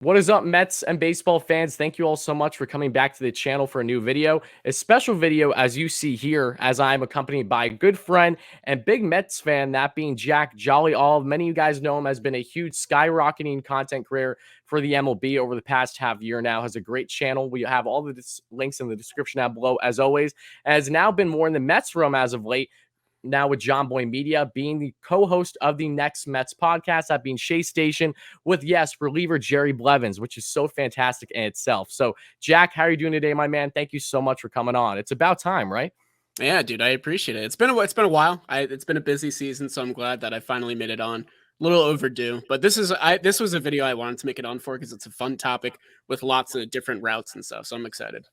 What is up, Mets and baseball fans? Thank you all so much for coming back to the channel for a new video. A special video, as you see here, as I'm accompanied by a good friend and big Mets fan, that being Jack Jolly Olive. Many of you guys know him as been a huge skyrocketing content creator for the MLB over the past half year now. Has a great channel. We have all the links in the description down below, as always. Has now been more in the Mets room as of late, now with John Boy Media, being the co-host of the next Mets podcast, that being Shea Station, with, yes, reliever Jerry Blevins, which is so fantastic in itself. So, Jack, how are you doing today, my man? Thank you so much for coming on. It's about time, right? Yeah, dude, I appreciate it. It's been a while. It's been a busy season, so I'm glad that I finally made it on. A little overdue, but this was a video I wanted to make it on for because it's a fun topic with lots of different routes and stuff. So I'm excited.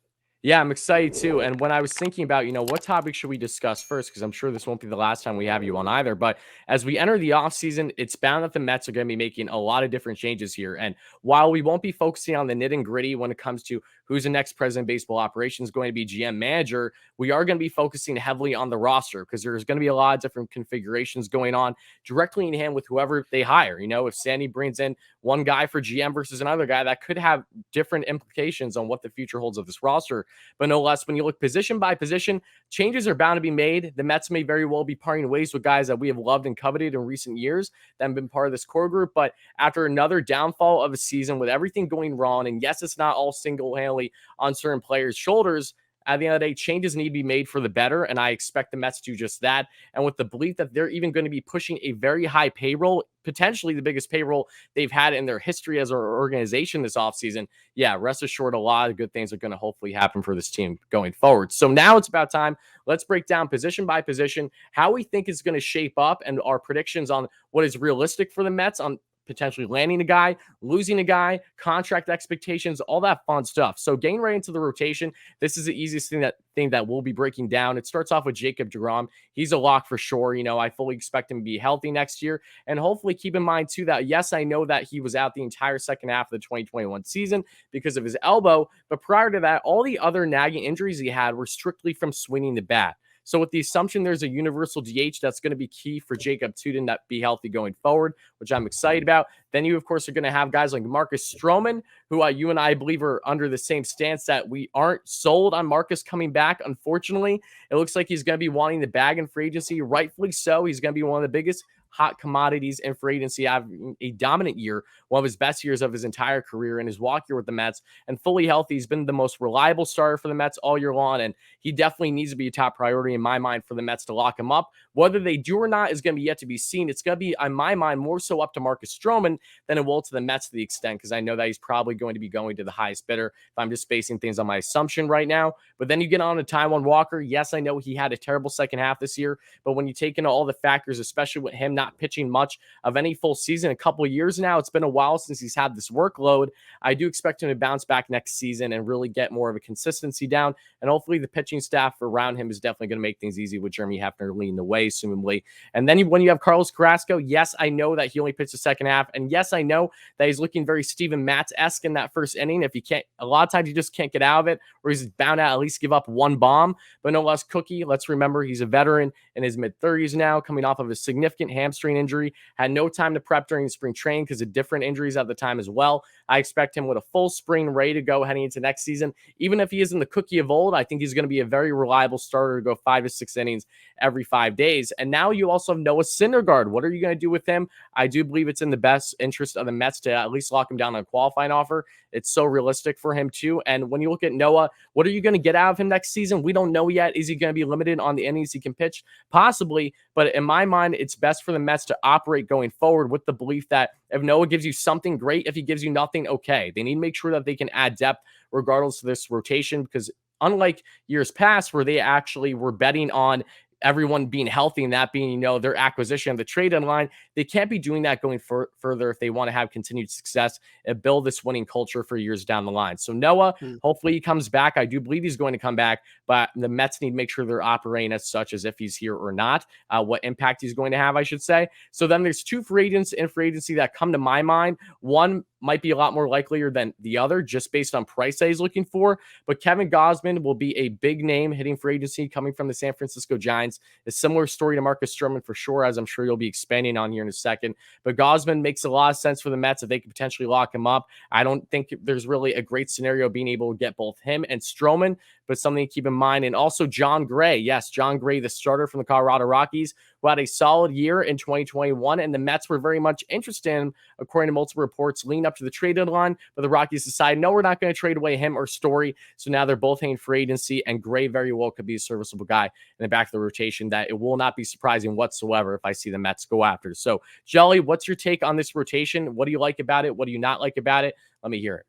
Yeah, I'm excited too. And when I was thinking about, what topic should we discuss first? Because I'm sure this won't be the last time we have you on either. But as we enter the offseason, it's bound that the Mets are going to be making a lot of different changes here. And while we won't be focusing on the nit and gritty when it comes to who's the next president of baseball operations going to be GM manager, we are going to be focusing heavily on the roster because there's going to be a lot of different configurations going on directly in hand with whoever they hire. If Sandy brings in one guy for GM versus another guy, that could have different implications on what the future holds of this roster. But no less, when you look position by position, changes are bound to be made. The Mets may very well be parting ways with guys that we have loved and coveted in recent years that have been part of this core group. But after another downfall of a season with everything going wrong, and yes, it's not all single-handedly on certain players' shoulders, at the end of the day, changes need to be made for the better, and I expect the Mets to do just that. And with the belief that they're even going to be pushing a very high payroll, potentially the biggest payroll they've had in their history as an organization this offseason, yeah, rest assured, a lot of good things are going to hopefully happen for this team going forward. So now it's about time. Let's break down position by position how we think it's going to shape up and our predictions on what is realistic for the Mets on potentially landing a guy, losing a guy, contract expectations, all that fun stuff. So getting right into the rotation, this is the easiest thing that we'll be breaking down. It starts off with Jacob deGrom. He's a lock for sure. I fully expect him to be healthy next year. And hopefully keep in mind too that, yes, I know that he was out the entire second half of the 2021 season because of his elbow, but prior to that, all the other nagging injuries he had were strictly from swinging the bat. So with the assumption there's a universal DH, that's going to be key for Jacob to be healthy going forward, which I'm excited about. Then you, of course, are going to have guys like Marcus Stroman, who you and I believe are under the same stance that we aren't sold on Marcus coming back. Unfortunately, it looks like he's going to be wanting the bag in free agency, rightfully so. He's going to be one of the biggest hot commodities in free agency, having a dominant year, one of his best years of his entire career in his walk year with the Mets, and fully healthy. He's been the most reliable starter for the Mets all year long, and he definitely needs to be a top priority in my mind for the Mets to lock him up. Whether they do or not is going to be yet to be seen. It's going to be, in my mind, more so up to Marcus Stroman than it will to the Mets to the extent, because I know that he's probably going to be going to the highest bidder if I'm just basing things on my assumption right now. But then you get on to Taijuan Walker. Yes, I know he had a terrible second half this year, but when you take into all the factors, especially with him not pitching much of any full season, a couple of years now, it's been a while since he's had this workload. I do expect him to bounce back next season and really get more of a consistency down. And hopefully the pitching staff around him is definitely going to make things easy with Jeremy Hefner leading the way, assumably. And then when you have Carlos Carrasco, yes, I know that he only pitched the second half. And yes, I know that he's looking very Steven Matz-esque in that first inning. If you can't, a lot of times you just can't get out of it, or he's bound to at least give up one bomb. But no less, Cookie, let's remember he's a veteran in his mid-30s now, coming off of a significant hamstring injury, had no time to prep during spring training because of different injuries at the time as well. I expect him with a full spring ready to go heading into next season. Even if he isn't the Cookie of old, I think he's going to be a very reliable starter to go 5 to 6 innings every 5 days. And now you also have Noah Syndergaard. What are you going to do with him? I do believe it's in the best interest of the Mets to at least lock him down on a qualifying offer. It's so realistic for him too. And when you look at Noah, what are you going to get out of him next season? We don't know yet. Is he going to be limited on the innings he can pitch? Possibly. But in my mind, it's best for the Mets to operate going forward with the belief that if Noah gives you something, great. If he gives you nothing, okay. They need to make sure that they can add depth regardless of this rotation, because unlike years past where they actually were betting on everyone being healthy and that being, their acquisition of the trade deadline, they can't be doing that going further if they want to have continued success and build this winning culture for years down the line. So Noah, hopefully he comes back. I do believe he's going to come back, but the Mets need to make sure they're operating as such as if he's here or not, what impact he's going to have, I should say. So then there's two free agents in free agency that come to my mind. One might be a lot more likelier than the other just based on price that he's looking for. But Kevin Gausman will be a big name hitting free agency coming from the San Francisco Giants. A similar story to Marcus Stroman for sure, as I'm sure you'll be expanding on here in a second. But Gausman makes a lot of sense for the Mets if they could potentially lock him up. I don't think there's really a great scenario being able to get both him and Stroman, but something to keep in mind. And also John Gray. Yes, John Gray, the starter from the Colorado Rockies, who had a solid year in 2021, and the Mets were very much interested in him, according to multiple reports, leading up to the trade deadline. But the Rockies decided, no, we're not going to trade away him or Story. So now they're both hanging free agency, and Gray very well could be a serviceable guy in the back of the rotation that it will not be surprising whatsoever if I see the Mets go after. So, Jelly, what's your take on this rotation? What do you like about it? What do you not like about it? Let me hear it.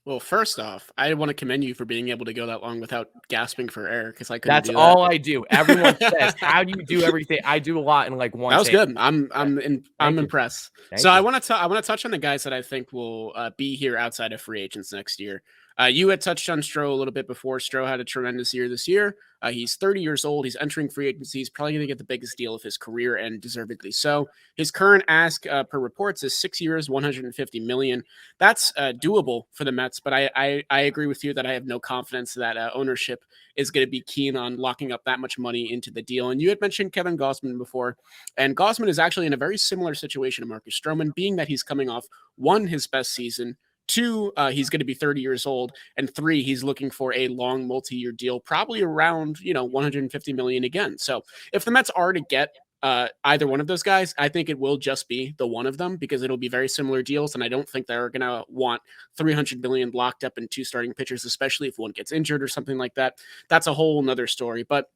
Well, first off, I want to commend you for being able to go that long without gasping for air because I couldn't That's do that. all I do. Everyone says, "How do you do everything?" I do a lot in like one. That was take. good. I'm impressed. Thank So you. I want to touch on the guys that I think will be here outside of free agents next year. You had touched on Stroh a little bit before. Stroh had a tremendous year this year. He's 30 years old. He's entering free agency. He's probably going to get the biggest deal of his career, and deservedly so. His current ask per reports is 6 years, 150 million. That's doable for the Mets, but I agree with you that I have no confidence that ownership is going to be keen on locking up that much money into the deal. And you had mentioned Kevin Gausman before, and Gausman is actually in a very similar situation to Marcus Stroman, being that he's coming off one, his best season. Two, he's going to be 30 years old, and three, he's looking for a long multi-year deal, probably around 150 million again. So if the Mets are to get either one of those guys, I think it will just be the one of them because it'll be very similar deals, and I don't think they're going to want 300 million locked up in two starting pitchers, especially if one gets injured or something like that. That's a whole nother story. But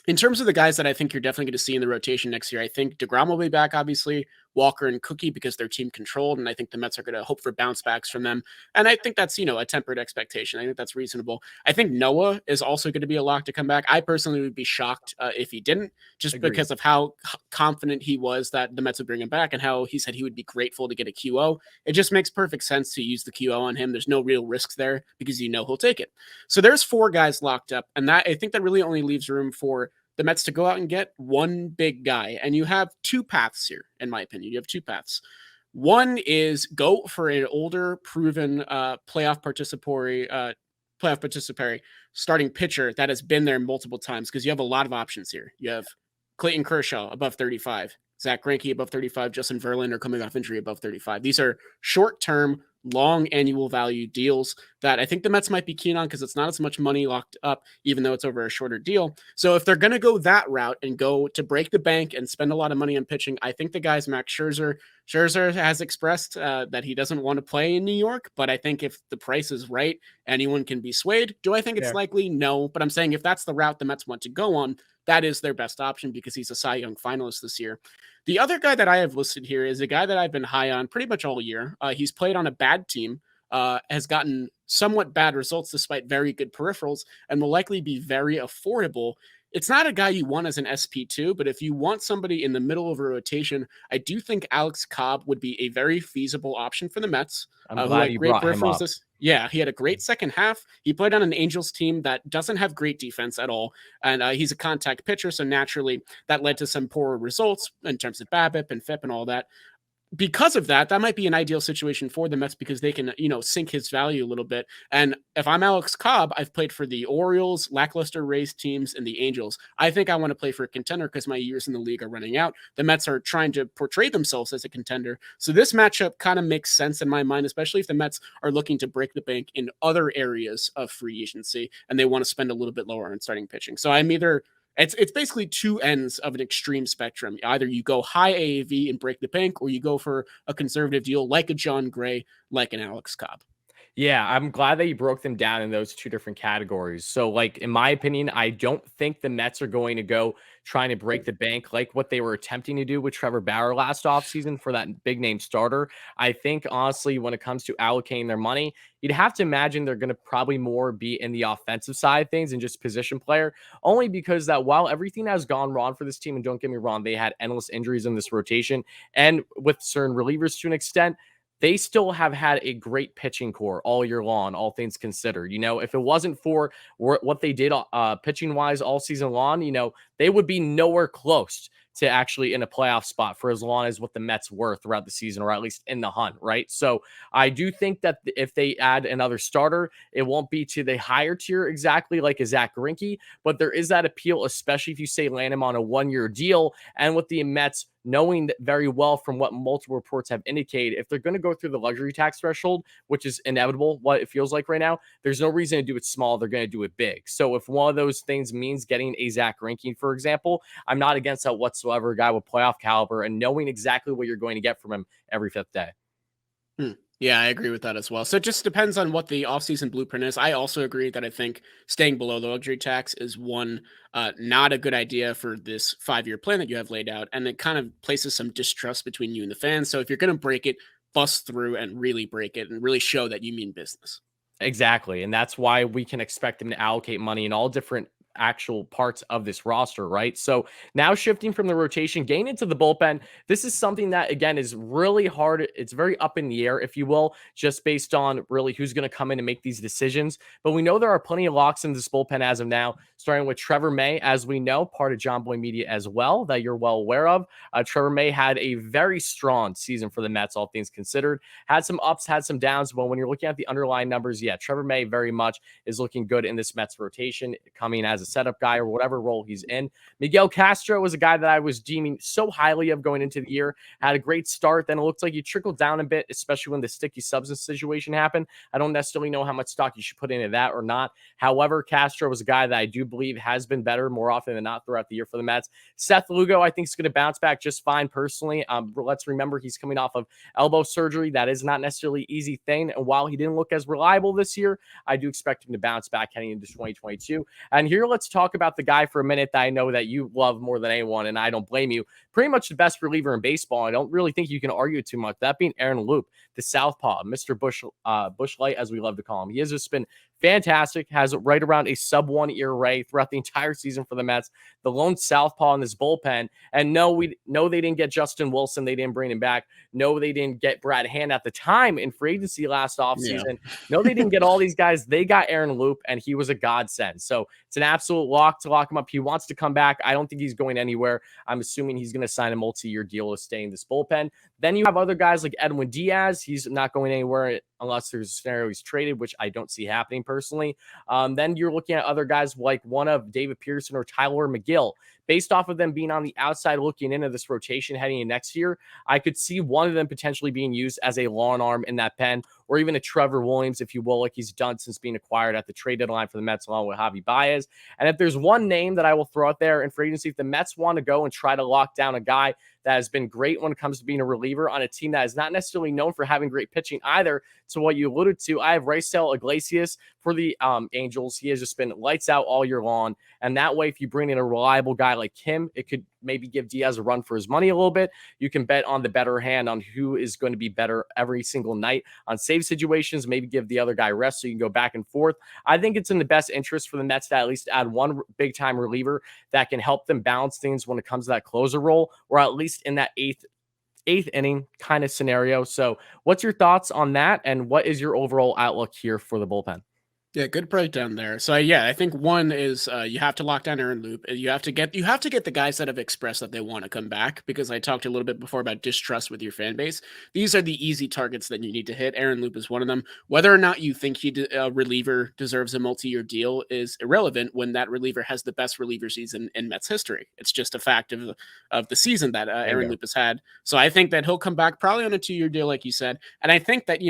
in terms of the guys that I think you're definitely going to see in the rotation next year, I think DeGrom will be back, obviously, Walker and Cookie, because they're team controlled, and I think the Mets are going to hope for bounce backs from them. And I think that's, a tempered expectation. I think that's reasonable. I think Noah is also going to be a lock to come back. I personally would be shocked if he didn't, just Agreed. because of how confident he was that the Mets would bring him back and how he said he would be grateful to get a QO. It just makes perfect sense to use the QO on him. There's no real risks there because he'll take it. So there's 4 guys locked up, and that I think that really only leaves room for the Mets to go out and get one big guy. And you have 2 paths here, in my opinion. You have 2 paths. One is go for an older, proven playoff participatory starting pitcher that has been there multiple times, because you have a lot of options here. You have Clayton Kershaw above 35, Zach Greinke above 35, Justin Verlander coming off injury above 35. These are short-term, long annual value deals that I think the Mets might be keen on because it's not as much money locked up, even though it's over a shorter deal. So if they're going to go that route and go to break the bank and spend a lot of money on pitching, I think the guy's Max Scherzer. Scherzer has expressed that he doesn't want to play in New York, but I think if the price is right, anyone can be swayed. Do I think it's likely? No, but I'm saying if that's the route the Mets want to go on, that is their best option because he's a Cy Young finalist this year. The other guy that I have listed here is a guy that I've been high on pretty much all year. He's played on a bad team, has gotten somewhat bad results despite very good peripherals, and will likely be very affordable. It's not a guy you want as an SP2, but if you want somebody in the middle of a rotation, I do think Alex Cobb would be a very feasible option for the Mets. I'm glad you brought him up. Yeah, he had a great second half. He played on an Angels team that doesn't have great defense at all, and he's a contact pitcher, so naturally that led to some poor results in terms of BABIP and FIP and all that. Because of that, that might be an ideal situation for the Mets because they can, sink his value a little bit. And if I'm Alex Cobb, I've played for the Orioles, lackluster Rays teams, and the Angels. I think I want to play for a contender because my years in the league are running out. The Mets are trying to portray themselves as a contender. So this matchup kind of makes sense in my mind, especially if the Mets are looking to break the bank in other areas of free agency and they want to spend a little bit lower on starting pitching. So it's basically 2 ends of an extreme spectrum. Either you go high AAV and break the bank, or you go for a conservative deal like a John Gray, like an Alex Cobb. Yeah, I'm glad that you broke them down in those 2 different categories. So, like, in my opinion, I don't think the Mets are going to go trying to break the bank like what they were attempting to do with Trevor Bauer last offseason for that big name starter. I think, honestly, when it comes to allocating their money, you'd have to imagine they're going to probably more be in the offensive side of things and just position player, only because that while everything has gone wrong for this team, and don't get me wrong, they had endless injuries in this rotation and with certain relievers to an extent, they still have had a great pitching core all year long, all things considered. If it wasn't for what they did pitching wise all season long, they would be nowhere close to actually in a playoff spot for as long as what the Mets were throughout the season, or at least in the hunt, right? So I do think that if they add another starter, it won't be to the higher tier exactly like a Zach Greinke, but there is that appeal, especially if you say land him on a 1-year deal. And with the Mets knowing that very well from what multiple reports have indicated, if they're going to go through the luxury tax threshold, which is inevitable, what it feels like right now, there's no reason to do it small. They're going to do it big. So if one of those things means getting a Zach Greinke, for example, I'm not against that whatsoever. A guy with playoff caliber and knowing exactly what you're going to get from him every fifth day. Yeah, I agree with that as well. So it just depends on what the offseason blueprint is. I also agree that I think staying below the luxury tax is one, not a good idea for this 5-year plan that you have laid out. And it kind of places some distrust between you and the fans. So if you're going to break it, bust through and really break it and really show that you mean business. Exactly. And that's why we can expect him to allocate money in all different actual parts of this roster, right? So now shifting from the rotation, getting into the bullpen, this is something that, again, is really hard. It's very up in the air, if you will, just based on really who's going to come in and make these decisions. But we know there are plenty of locks in this bullpen as of now, starting with Trevor May, as we know, part of John Boy Media as well, that you're well aware of. Trevor May had a very strong season for the Mets, all things considered. Had some ups, had some downs, but when you're looking at the underlying numbers, yeah, Trevor May very much is looking good in this Mets rotation, coming as a setup guy or whatever role he's in. Miguel Castro was a guy that I was deeming so highly of going into the year. Had a great start, then it looks like he trickled down a bit, especially when the sticky substance situation happened. I don't necessarily know how much stock you should put into that or not. However, Castro was a guy that I do believe has been better more often than not throughout the year for the Mets. Seth Lugo, I think, is going to bounce back just fine personally. Let's remember he's coming off of elbow surgery. That is not necessarily an easy thing. And while he didn't look as reliable this year, I do expect him to bounce back heading into 2022. And here, let's talk about the guy for a minute that I know that you love more than anyone, and I don't blame you. Pretty much the best reliever in baseball. I don't really think you can argue too much. That being Aaron Loup, the southpaw, Mr. Bush Light, as we love to call him. He has just been fantastic, has right around a sub-1 ERA throughout the entire season for the Mets, the lone southpaw in this bullpen. And no, we know they didn't get Justin Wilson. They didn't bring him back. No, they didn't get Brad Hand at the time in free agency last offseason. Yeah. No, they didn't get all these guys. They got Aaron Loup, and he was a godsend. So it's an absolute lock to lock him up. He wants to come back. I don't think he's going anywhere. I'm assuming he's going to sign a multi-year deal to stay in this bullpen. Then you have other guys like Edwin Diaz. He's not going anywhere unless there's a scenario he's traded, which I don't see happening personally. Then you're looking at other guys like one of David Pearson or Tyler McGill. Based off of them being on the outside looking into this rotation heading in next year, I could see one of them potentially being used as a long arm in that pen, or even a Trevor Williams, if you will, like he's done since being acquired at the trade deadline for the Mets along with Javi Baez. And if there's one name that I will throw out there in free agency, if the Mets want to go and try to lock down a guy that has been great when it comes to being a reliever on a team that is not necessarily known for having great pitching either, to what you alluded to, I have Raisel Iglesias for the Angels. He has just been lights out all year long. And that way, if you bring in a reliable guy like him, it could maybe give Diaz a run for his money a little bit. You can bet on the better hand on who is going to be better every single night on save situations, maybe give the other guy rest so you can go back and forth. I think it's in the best interest for the Mets to at least add one big-time reliever that can help them balance things when it comes to that closer role, or at least in that eighth inning kind of scenario. So what's your thoughts on that? And what is your overall outlook here for the bullpen? Yeah, good breakdown there. So yeah, I think one is you have to lock down Aaron Loup. You have to get the guys that have expressed that they want to come back, because I talked a little bit before about distrust with your fan base. These are the easy targets that you need to hit. Aaron Loup is one of them. Whether or not you think a reliever deserves a multi-year deal is irrelevant when that reliever has the best reliever season in Mets history. It's just a fact of the season that Aaron Loup has had. So I think that he'll come back probably on a 2-year deal, like you said. And I think that,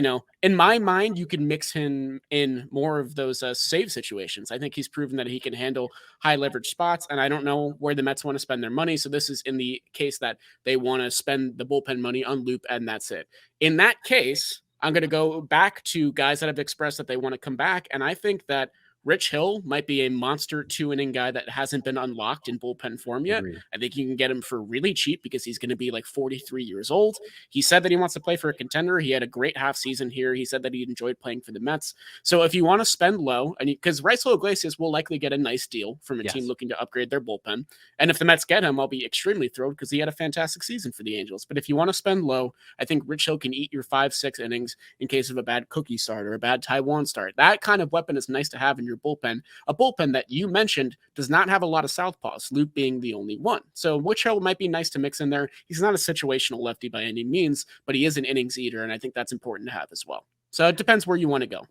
in my mind, you can mix him in more of those save situations. I think he's proven that he can handle high leverage spots, and I don't know where the Mets want to spend their money. So this is in the case that they want to spend the bullpen money on Loup, and that's it. In that case, I'm going to go back to guys that have expressed that they want to come back, and I think that Rich Hill might be a monster 2-inning guy that hasn't been unlocked in bullpen form yet. Agreed. I think you can get him for really cheap because he's going to be like 43 years old. He said that he wants to play for a contender. He had a great half season here. He said that he enjoyed playing for the Mets. So if you want to spend low, and because Raisel Iglesias will likely get a nice deal from a team looking to upgrade their bullpen. And if the Mets get him, I'll be extremely thrilled because he had a fantastic season for the Angels. But if you want to spend low, I think Rich Hill can eat your 5-6 innings in case of a bad Cookie start or a bad Taiwan start. That kind of weapon is nice to have in your your bullpen, a bullpen that you mentioned does not have a lot of southpaws, Luke being the only one. So Witch Hill might be nice to mix in there. He's not a situational lefty by any means, but he is an innings eater, and I think that's important to have as well. So it depends where you want to go.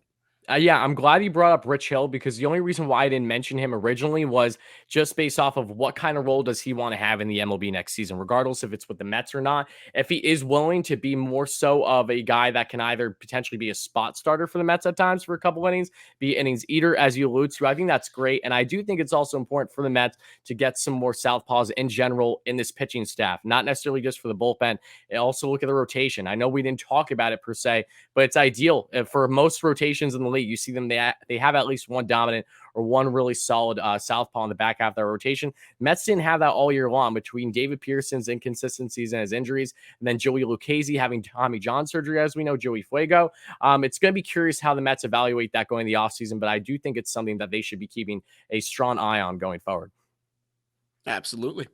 Yeah, I'm glad you brought up Rich Hill, because the only reason why I didn't mention him originally was just based off of what kind of role does he want to have in the MLB next season, regardless if it's with the Mets or not. If he is willing to be more so of a guy that can either potentially be a spot starter for the Mets at times for a couple innings, be innings eater, as you allude to, I think that's great. And I do think it's also important for the Mets to get some more southpaws in general in this pitching staff, not necessarily just for the bullpen. And also look at the rotation. I know we didn't talk about it per se, but it's ideal for most rotations in the league. You see them, they have at least one dominant or one really solid southpaw in the back half of their rotation. Mets didn't have that all year long between David Pearson's inconsistencies and his injuries, and then Joey Lucchesi having Tommy John surgery, as we know, Joey Fuego. It's going to be curious how the Mets evaluate that going in the offseason, but I do think it's something that they should be keeping a strong eye on going forward. Absolutely.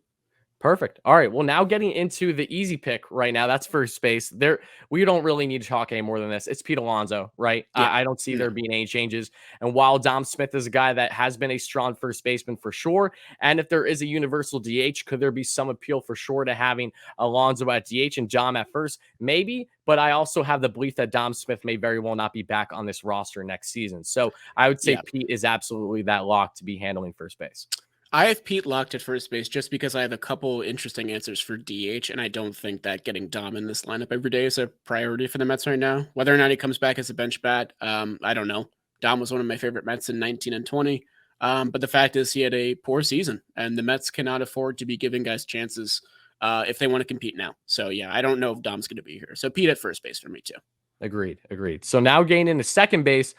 Perfect. All right. Well, now getting into the easy pick right now, that's first base. There, we don't really need to talk any more than this. It's Pete Alonso, right? Yeah. I don't see there being any changes. And while Dom Smith is a guy that has been a strong first baseman for sure, and if there is a universal DH, could there be some appeal for sure to having Alonso at DH and Dom at first? Maybe. But I also have the belief that Dom Smith may very well not be back on this roster next season. So I would say Pete is absolutely that lock to be handling first base. I have Pete locked at first base just because I have a couple interesting answers for DH, and I don't think that getting Dom in this lineup every day is a priority for the Mets right now. Whether or not he comes back as a bench bat, I don't know. Dom was one of my favorite Mets in 19 and 20, but the fact is he had a poor season, and the Mets cannot afford to be giving guys chances if they want to compete now. So, yeah, I don't know if Dom's going to be here. So Pete at first base for me, too. Agreed. So now getting into second base,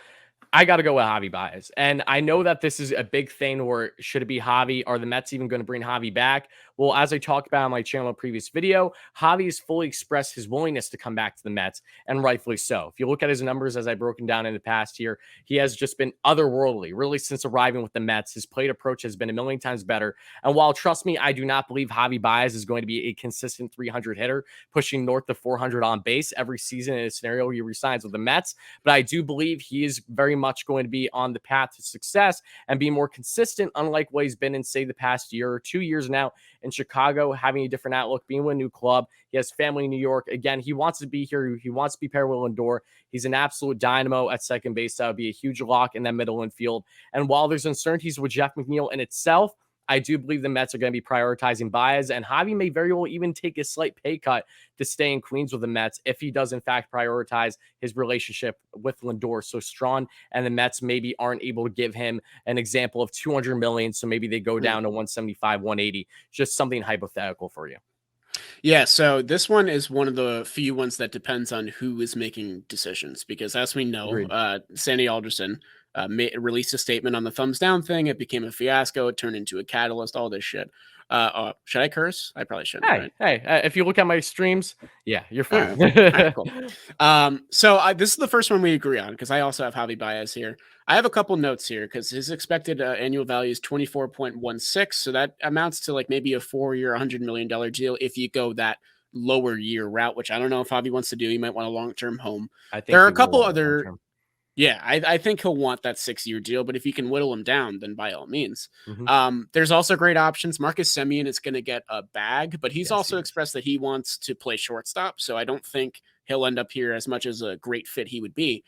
I got to go with Javi Baez. And I know that this is a big thing where should it be Javi? Are the Mets even going to bring Javi back? Well, as I talked about on my channel in a previous video, Javi has fully expressed his willingness to come back to the Mets, and rightfully so. If you look at his numbers as I've broken down in the past here, he has just been otherworldly, really, since arriving with the Mets. His plate approach has been a million times better. And while, trust me, I do not believe Javi Baez is going to be a consistent 300 hitter, pushing north of 400 on base every season in a scenario he resigns with the Mets, but I do believe he is very much going to be on the path to success and be more consistent, unlike what he's been in, say, the past year or 2 years now in Chicago, having a different outlook, being with a new club. He has family in New York. Again, he wants to be here. He wants to be paired with Lindor. He's an absolute dynamo at second base. That would be a huge lock in that middle infield. And while there's uncertainties with Jeff McNeil in itself, I do believe the Mets are going to be prioritizing Baez, and Javi may very well even take a slight pay cut to stay in Queens with the Mets if he does, in fact, prioritize his relationship with Lindor so strong, and the Mets maybe aren't able to give him an example of $200 million, so maybe they go down to 175, 180. Just something hypothetical for you. Yeah, so this one is one of the few ones that depends on who is making decisions, because as we know, Sandy Alderson released a statement on the thumbs down thing. It became a fiasco. It turned into a catalyst, all this shit. Should I curse? I probably shouldn't. Hey, if you look at my streams, yeah, you're free. All right, cool. So this is the first one we agree on, because I also have Javi Baez here. I have a couple notes here because his expected annual value is 24.16. So that amounts to like maybe a 4-year, $100 million deal if you go that lower year route, which I don't know if Javi wants to do. He might want a long-term home. I think there are a couple other. Yeah, I think he'll want that 6-year deal, but if you can whittle him down, then by all means. There's also great options. Marcus Semien is going to get a bag, but he's also expressed that he wants to play shortstop, so I don't think he'll end up here as much as a great fit he would be.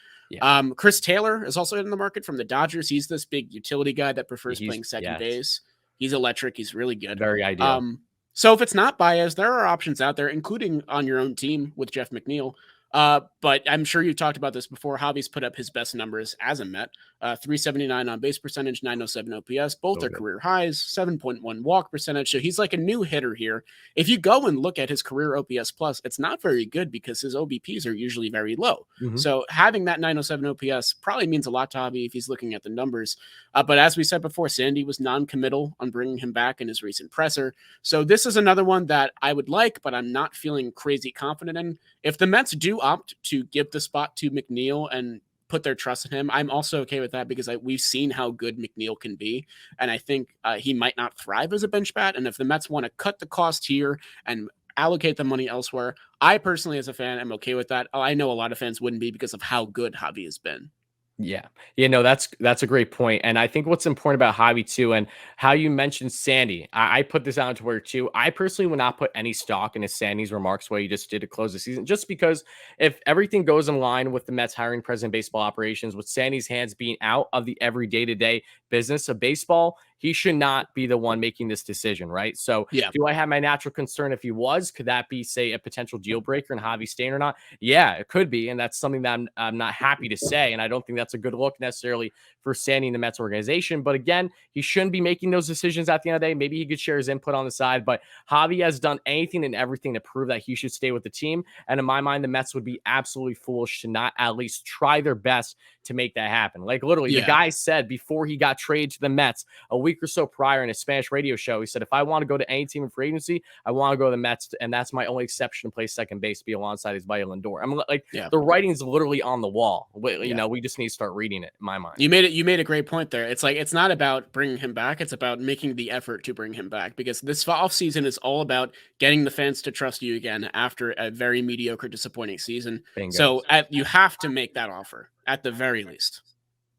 Chris Taylor is also in the market from the Dodgers. He's this big utility guy that prefers playing second base. He's electric. He's really good. Very ideal. So if it's not Baez, there are options out there, including on your own team with Jeff McNeil. But I'm sure you talked about this before. Javi's put up his best numbers as a Met, 379 on base percentage, 907 OPS. Both are career highs, 7.1 walk percentage. So he's like a new hitter here. If you go and look at his career OPS plus, it's not very good because his OBPs are usually very low. So having that 907 OPS probably means a lot to Javi if he's looking at the numbers. But as we said before, Sandy was non-committal on bringing him back in his recent presser. So this is another one that I would like, but I'm not feeling crazy confident in. If the Mets do opt to give the spot to McNeil and put their trust in him, I'm also okay with that because we've seen how good McNeil can be. And I think he might not thrive as a bench bat. And if the Mets want to cut the cost here and allocate the money elsewhere, I personally, as a fan, am okay with that. I know a lot of fans wouldn't be because of how good Javi has been. Yeah. That's a great point. And I think what's important about Javi too, and how you mentioned Sandy, I put this out on Twitter too. I personally would not put any stock into Sandy's remarks what he just did to close the season, just because if everything goes in line with the Mets hiring president of baseball operations, with Sandy's hands being out of the every day-to-day business of baseball, he should not be the one making this decision, right? So Yeah. do I have my natural concern if he was? Could that be, say, a potential deal breaker in Javi staying or not? Yeah, it could be. And that's something that I'm not happy to say. And I don't think that's a good look necessarily for Sandy and the Mets organization. But again, he shouldn't be making those decisions at the end of the day. Maybe he could share his input on the side. But Javi has done anything and everything to prove that he should stay with the team. And in my mind, the Mets would be absolutely foolish to not at least try their best to make that happen. Like literally, the Yeah. guy said before he got traded to the Mets a week or so prior in a Spanish radio show, he said, if I want to go to any team in free agency, I want to go to the Mets. And that's my only exception to play second base, to be alongside his buddy Lindor. I'm like, Yeah. the writing's literally on the wall. Yeah. We just need to start reading it, in my mind. You made a great point there. It's like it's not about bringing him back, it's about making the effort to bring him back, because this off season is all about getting the fans to trust you again after a very mediocre, disappointing season. Bingo. So you have to make that offer at the very least.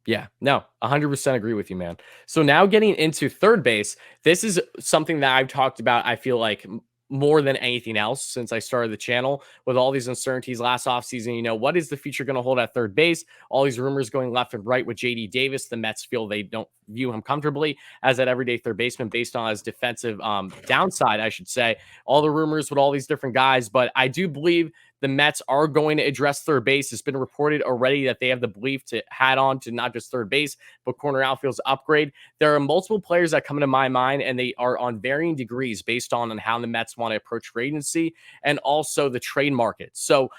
Yeah, no, 100% agree with you, man. So now getting into third base, this is something that I've talked about, I feel like, more than anything else since I started the channel with all these uncertainties last offseason. What is the future going to hold at third base? All these rumors going left and right with JD Davis. The Mets feel they don't view him comfortably as that everyday third baseman based on his defensive downside, I should say. All the rumors with all these different guys, but I do believe the Mets are going to address third base. It's been reported already that they have the belief to add on to not just third base, but corner outfield's upgrade. There are multiple players that come into my mind, and they are on varying degrees based on how the Mets want to approach free agency and also the trade market. So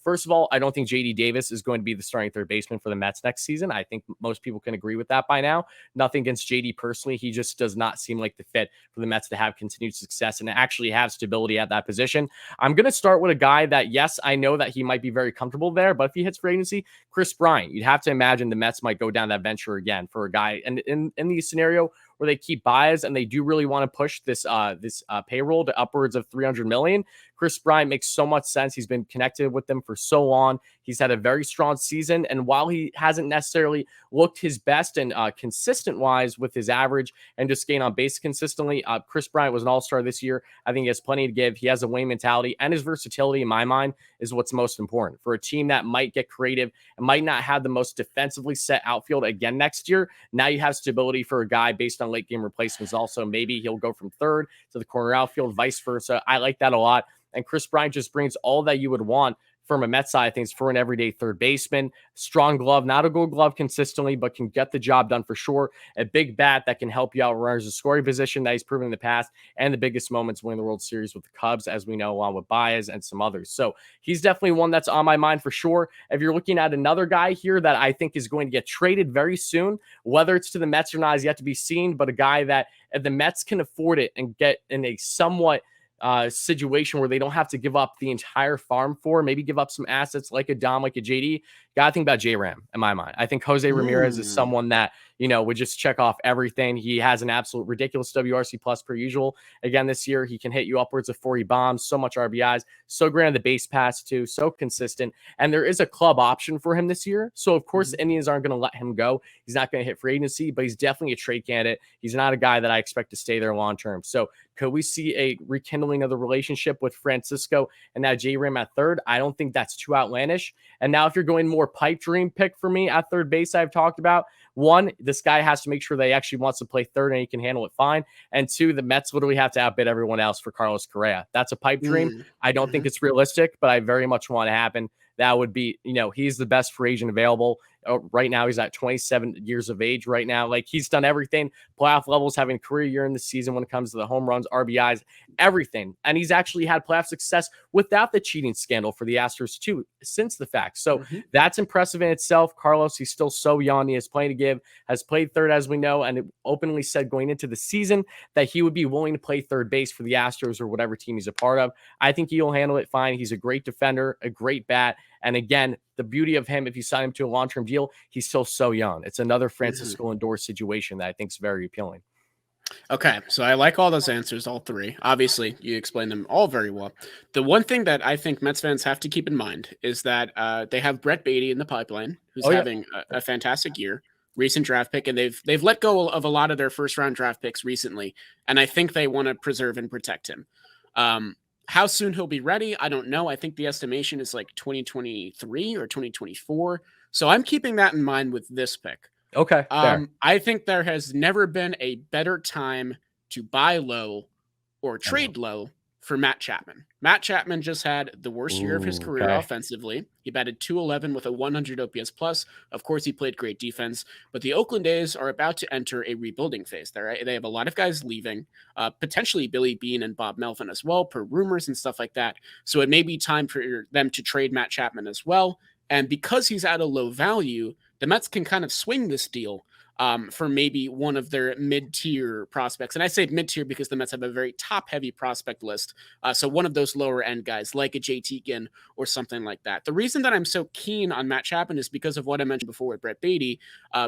first of all, I don't think JD Davis is going to be the starting third baseman for the Mets next season. I think most people can agree with that by now. Nothing against JD personally. He just does not seem like the fit for the Mets to have continued success and actually have stability at that position. I'm going to start with a guy that, yes, I know that he might be very comfortable there, but if he hits free agency, Chris Bryant, you'd have to imagine the Mets might go down that venture again for a guy. And in the scenario where they keep Baez and they do really want to push this payroll to upwards of $300 million, Chris Bryant makes so much sense. He's been connected with them for so long. He's had a very strong season. And while he hasn't necessarily looked his best and consistent-wise with his average and just gain on base consistently, Chris Bryant was an all-star this year. I think he has plenty to give. He has a winning mentality, and his versatility, in my mind, is what's most important. For a team that might get creative and might not have the most defensively set outfield again next year, now you have stability for a guy based on late-game replacements. Also, maybe he'll go from third to the corner outfield, vice versa. I like that a lot. And Chris Bryant just brings all that you would want from a Mets side of things for an everyday third baseman. Strong glove, not a gold glove consistently, but can get the job done for sure. A big bat that can help you out runners in scoring position that he's proven in the past, and the biggest moments winning the World Series with the Cubs, as we know, along with Baez and some others. So he's definitely one that's on my mind for sure. If you're looking at another guy here that I think is going to get traded very soon, whether it's to the Mets or not is yet to be seen, but a guy that if the Mets can afford it and get in a somewhat situation where they don't have to give up the entire farm for, maybe give up some assets like a Dom, like a JD. Gotta think about J-Ram in my mind. I think Jose Ramirez is someone that, would just check off everything. He has an absolute ridiculous WRC plus per usual. Again, this year, he can hit you upwards of 40 bombs, so much RBIs, so great on the base pass too, so consistent. And there is a club option for him this year. So of course, the Indians aren't going to let him go. He's not going to hit free agency, but he's definitely a trade candidate. He's not a guy that I expect to stay there long-term. So could we see a rekindling of the relationship with Francisco and now J-Ram at third? I don't think that's too outlandish. And now if you're going more pipe dream pick for me at third base, I've talked about, one, this guy has to make sure that he actually wants to play third and he can handle it fine. And two, the Mets literally have to outbid everyone else for Carlos Correa. That's a pipe dream. I don't think it's realistic, but I very much want to happen. That would be, he's the best free agent available. Right now, he's at 27 years of age right now. Like, he's done everything. Playoff levels, having a career year in the season when it comes to the home runs, RBIs, everything. And he's actually had playoff success without the cheating scandal for the Astros, too, since the fact. So that's impressive in itself. Carlos, he's still so young. He has plenty to give, has played third, as we know, and it openly said going into the season that he would be willing to play third base for the Astros or whatever team he's a part of. I think he'll handle it fine. He's a great defender, a great bat. And again, the beauty of him, if you sign him to a long-term deal, he's still so young. It's another Francisco Lindor situation that I think is very appealing. Okay, so I like all those answers, all three. Obviously, you explained them all very well. The one thing that I think Mets fans have to keep in mind is that they have Brett Beatty in the pipeline, who's Oh yeah. having a fantastic year, recent draft pick, and they've let go of a lot of their first round draft picks recently, and I think they want to preserve and protect him. Um, how soon he'll be ready, I don't know. I think the estimation is like 2023 or 2024. So I'm keeping that in mind with this pick. Okay, fair. I think there has never been a better time to buy low or I know. trade low for Matt Chapman. Matt Chapman just had the worst year of his Ooh, career okay. offensively. He batted 211 with a 100 OPS plus. Of course, he played great defense, but the Oakland A's are about to enter a rebuilding phase. They have a lot of guys leaving, potentially Billy Beane and Bob Melvin as well, per rumors and stuff like that. So it may be time for them to trade Matt Chapman as well. And because he's at a low value, the Mets can kind of swing this deal for maybe one of their mid-tier prospects. And I say mid-tier because the Mets have a very top-heavy prospect list. So one of those lower-end guys, like a JT Ginn or something like that. The reason that I'm so keen on Matt Chapman is because of what I mentioned before with Brett Beatty,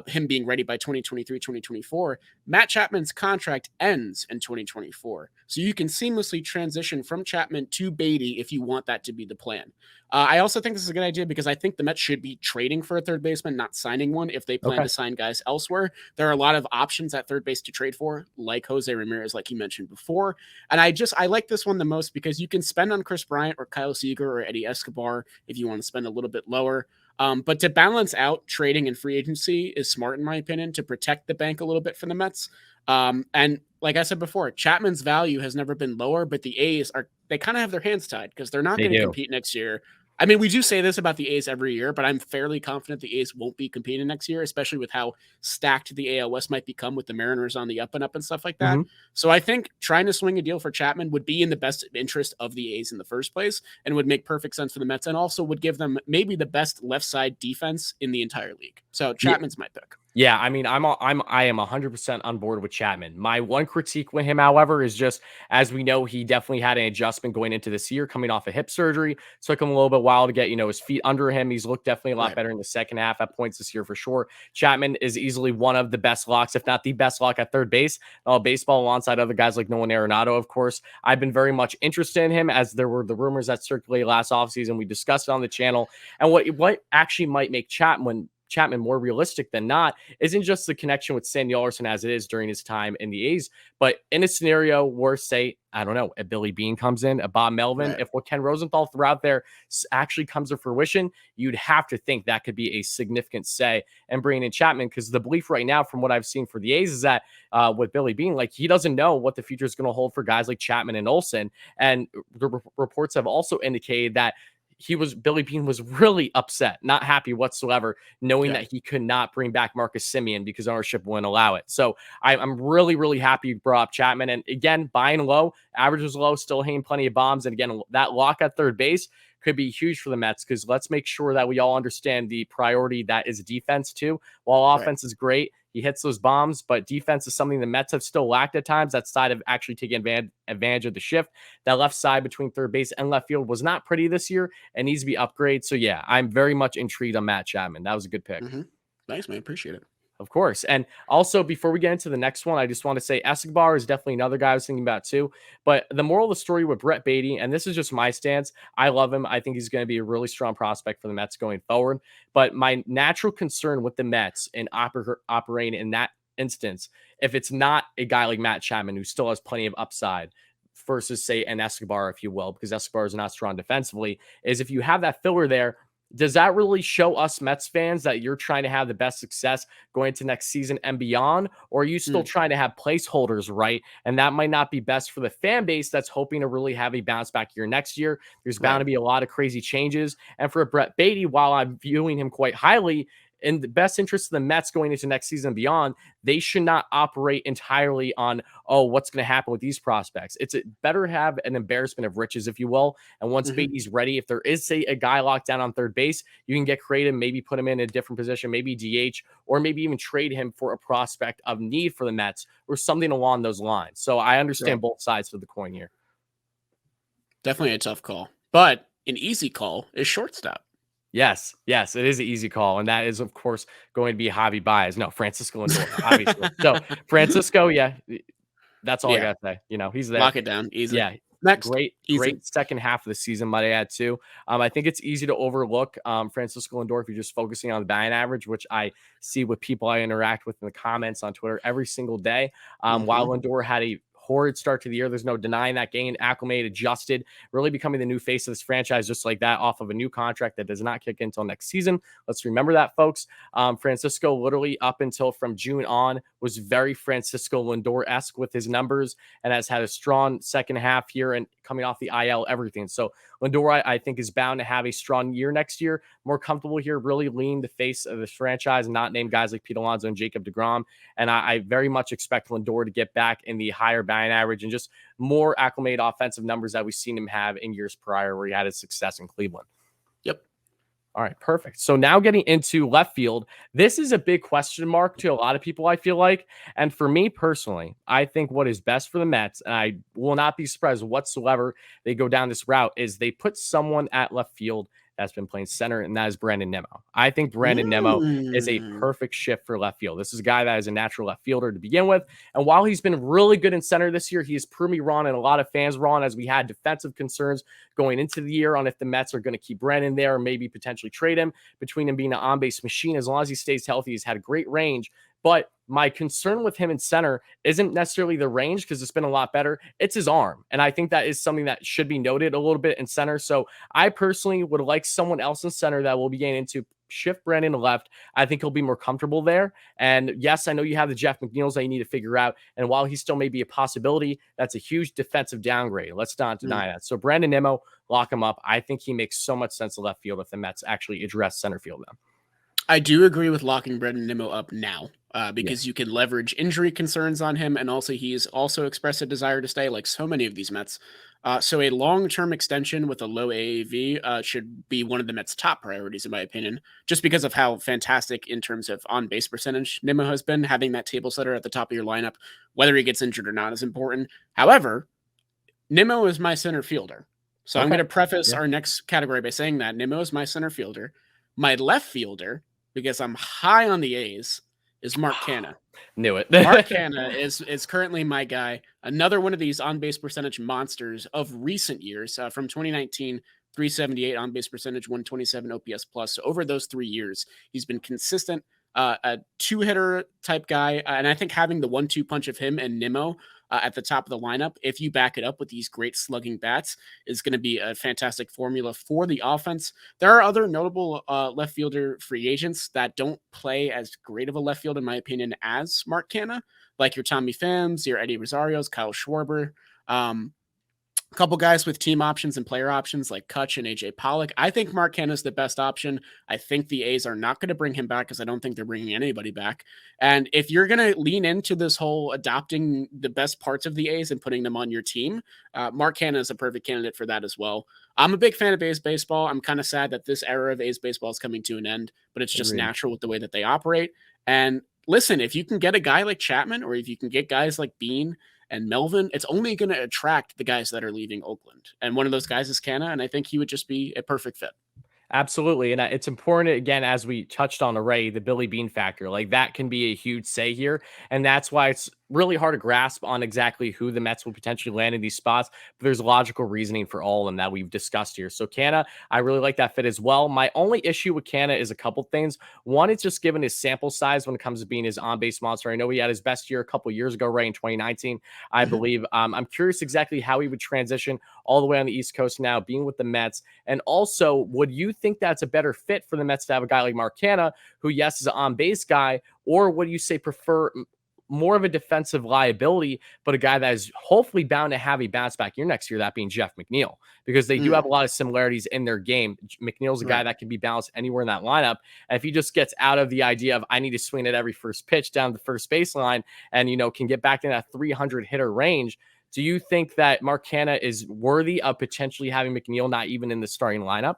him being ready by 2023, 2024. Matt Chapman's contract ends in 2024. So you can seamlessly transition from Chapman to Beatty if you want that to be the plan. I also think this is a good idea because I think the Mets should be trading for a third baseman, not signing one if they plan Okay. to sign guys elsewhere. There are a lot of options at third base to trade for, like Jose Ramirez, like you mentioned before. And I like this one the most because you can spend on Chris Bryant or Kyle Seager or Eddie Escobar if you want to spend a little bit lower. But to balance out trading and free agency is smart, in my opinion, to protect the bank a little bit for the Mets. And like I said before, Chapman's value has never been lower, but the A's they kind of have their hands tied because they're not They going to do. compete next year. I mean, we do say this about the A's every year, but I'm fairly confident the A's won't be competing next year, especially with how stacked the AL West might become with the Mariners on the up and stuff like that. Mhm. So I think trying to swing a deal for Chapman would be in the best interest of the A's in the first place and would make perfect sense for the Mets and also would give them maybe the best left side defense in the entire league. So Yeah. Chapman's my pick. Yeah, I mean, I am 100% on board with Chapman. My one critique with him, however, is just as we know, he definitely had an adjustment going into this year, coming off a hip surgery. Took him a little bit while to get his feet under him. He's looked definitely a lot Right. better in the second half at points this year for sure. Chapman is easily one of the best locks, if not the best lock at third base. Baseball alongside other guys like Nolan Arenado, of course. I've been very much interested in him as there were the rumors that circulated last offseason. We discussed it on the channel, and what actually might make Chapman more realistic than not isn't just the connection with Sandy Alderson as it is during his time in the A's, but in a scenario where, say, I don't know, a Billy Beane comes in, a Bob Melvin, Right. if what Ken Rosenthal threw out there actually comes to fruition, you'd have to think that could be a significant say and bringing in Chapman because the belief right now, from what I've seen for the A's, is that with Billy Beane, like he doesn't know what the future is going to hold for guys like Chapman and Olsen, and the reports have also indicated that Billy Beane was really upset, not happy whatsoever, knowing Yeah. that he could not bring back Marcus Semien because ownership wouldn't allow it. So I'm really, really happy you brought up Chapman. And again, buying low, average was low, still hitting plenty of bombs. And again, that lock at third base could be huge for the Mets because let's make sure that we all understand the priority that is defense too. While Right. offense is great, he hits those bombs, but defense is something the Mets have still lacked at times. That side of actually taking advantage of the shift. That left side between third base and left field was not pretty this year and needs to be upgraded. So yeah, I'm very much intrigued on Matt Chapman. That was a good pick. Mm-hmm. Thanks, man. Appreciate it. Of course. And also, before we get into the next one, I just want to say Escobar is definitely another guy I was thinking about too. But the moral of the story with Brett Beatty, and this is just my stance, I love him. I think he's going to be a really strong prospect for the Mets going forward. But my natural concern with the Mets in operating in that instance, if it's not a guy like Matt Chapman, who still has plenty of upside, versus, say, an Escobar, if you will, because Escobar is not strong defensively, is if you have that filler there, does that really show us Mets fans that you're trying to have the best success going into next season and beyond? Or are you still trying to have placeholders, right? And that might not be best for the fan base that's hoping to really have a bounce back year next year. There's bound Right. to be a lot of crazy changes. And for Brett Beatty, while I'm viewing him quite highly, in the best interest of the Mets going into next season and beyond, they should not operate entirely on, oh, what's going to happen with these prospects. It's better have an embarrassment of riches, if you will. And once Mm-hmm. Beatty's ready, if there is, say, a guy locked down on third base, you can get creative, maybe put him in a different position, maybe DH, or maybe even trade him for a prospect of need for the Mets or something along those lines. So I understand Right. both sides of the coin here. Definitely a tough call, but an easy call is shortstop. Yes, it is an easy call, and that is, of course, going to be Javi Baez. No, Francisco Lindor, obviously. So Francisco, yeah, That's all I Yeah, gotta say. He's there. lock it down easy. Yeah. Next, Great, easy. great second half of the season, might I add too. I think it's easy to overlook Francisco Lindor if you're just focusing on the batting average, which I see with people I interact with in the comments on Twitter every single day. While Mhm. Lindor had a horrid start to the year, there's no denying that. Gained, acclimated, adjusted, really becoming the new face of this franchise, just like that, off of a new contract that does not kick in until next season. Let's remember that, folks. Francisco, literally up until from June on, was very Francisco Lindor-esque with his numbers and has had a strong second half here and coming off the IL, everything. So Lindor, I think, is bound to have a strong year next year. More comfortable here, really lean the face of this franchise and not name guys like Pete Alonso and Jacob deGrom. And I very much expect Lindor to get back in the higher batting average and just more acclimated offensive numbers that we've seen him have in years prior where he had his success in Cleveland. Yep. All right, perfect. So now getting into left field, this is a big question mark to a lot of people, I feel like. And for me personally, I think what is best for the Mets, and I will not be surprised whatsoever they go down this route, is they put someone at left field that's been playing center, and that is Brandon Nimmo. I think Brandon Nimmo is a Mm. perfect shift for left field. This is a guy that is a natural left fielder to begin with. And while he's been really good in center this year, he has proved me wrong and a lot of fans wrong as we had defensive concerns going into the year on if the Mets are going to keep Brandon there or maybe potentially trade him. Between him being an on-base machine, as long as he stays healthy, he's had great range. But my concern with him in center isn't necessarily the range because it's been a lot better. It's his arm. And I think that is something that should be noted a little bit in center. So I personally would like someone else in center that will be getting into shift Brandon to left. I think he'll be more comfortable there. And yes, I know you have the Jeff McNeils that you need to figure out. And while he still may be a possibility, that's a huge defensive downgrade. Let's not deny that. So Brandon Nimmo, lock him up. I think he makes so much sense to left field if the Mets actually address center field now. I do agree with locking Brandon Nimmo up now Yeah. because you can leverage injury concerns on him. And also, he's also expressed a desire to stay, like so many of these Mets. So, a long term extension with a low AAV should be one of the Mets' top priorities, in my opinion, just because of how fantastic in terms of on base percentage Nimmo has been. Having that table setter at the top of your lineup, whether he gets injured or not, is important. However, Nimmo is my center fielder. So, I'm Okay. going to preface Yeah. our next category by saying that Nimmo is my center fielder. My left fielder, because I'm high on the A's, is Mark Canha. Knew it. Mark Canha is currently my guy. Another one of these on base percentage monsters of recent years. From 2019, 378 on base percentage, 127 OPS plus. So over those 3 years, he's been consistent, a two hitter type guy. And I think having the 1-2 punch of him and Nimmo at the top of the lineup, if you back it up with these great slugging bats, is going to be a fantastic formula for the offense. There are other notable left fielder free agents that don't play as great of a left field, in my opinion, as Mark Canha, like your Tommy Phims, your Eddie Rosario's, Kyle Schwarber. A couple guys with team options and player options like Kutch and AJ Pollock. I think Mark Canha is the best option. I think the A's are not going to bring him back because I don't think they're bringing anybody back. And if you're going to lean into this whole adopting the best parts of the A's and putting them on your team, Mark Canha is a perfect candidate for that as well. I'm a big fan of A's baseball. I'm kind of sad that this era of A's baseball is coming to an end, but it's just natural with the way that they operate. And listen, if you can get a guy like Chapman or if you can get guys like Bean and Melvin, it's only going to attract the guys that are leaving Oakland. And one of those guys is Canha, and I think he would just be a perfect fit. Absolutely. And it's important, again, as we touched on already, the Billy Bean factor. Like that can be a huge say here. And that's why it's really hard to grasp on exactly who the Mets will potentially land in these spots. But there's logical reasoning for all of them that we've discussed here. So Canha, I really like that fit as well. My only issue with Canha is a couple things. One, it's just given his sample size when it comes to being his on-base monster. I know he had his best year a couple years ago, right, in 2019, I believe. I'm curious exactly how he would transition all the way on the East Coast now, being with the Mets. And also, would you think that's a better fit for the Mets to have a guy like Mark Canha, who, yes, is an on-base guy, or would you say prefer more of a defensive liability, but a guy that is hopefully bound to have a bounce back year next year, that being Jeff McNeil, because they do have a lot of similarities in their game. McNeil's a guy that can be balanced anywhere in that lineup. And if he just gets out of the idea of I need to swing at every first pitch down the first baseline and, can get back in that 300 hitter range, do you think that Mark Canha is worthy of potentially having McNeil not even in the starting lineup?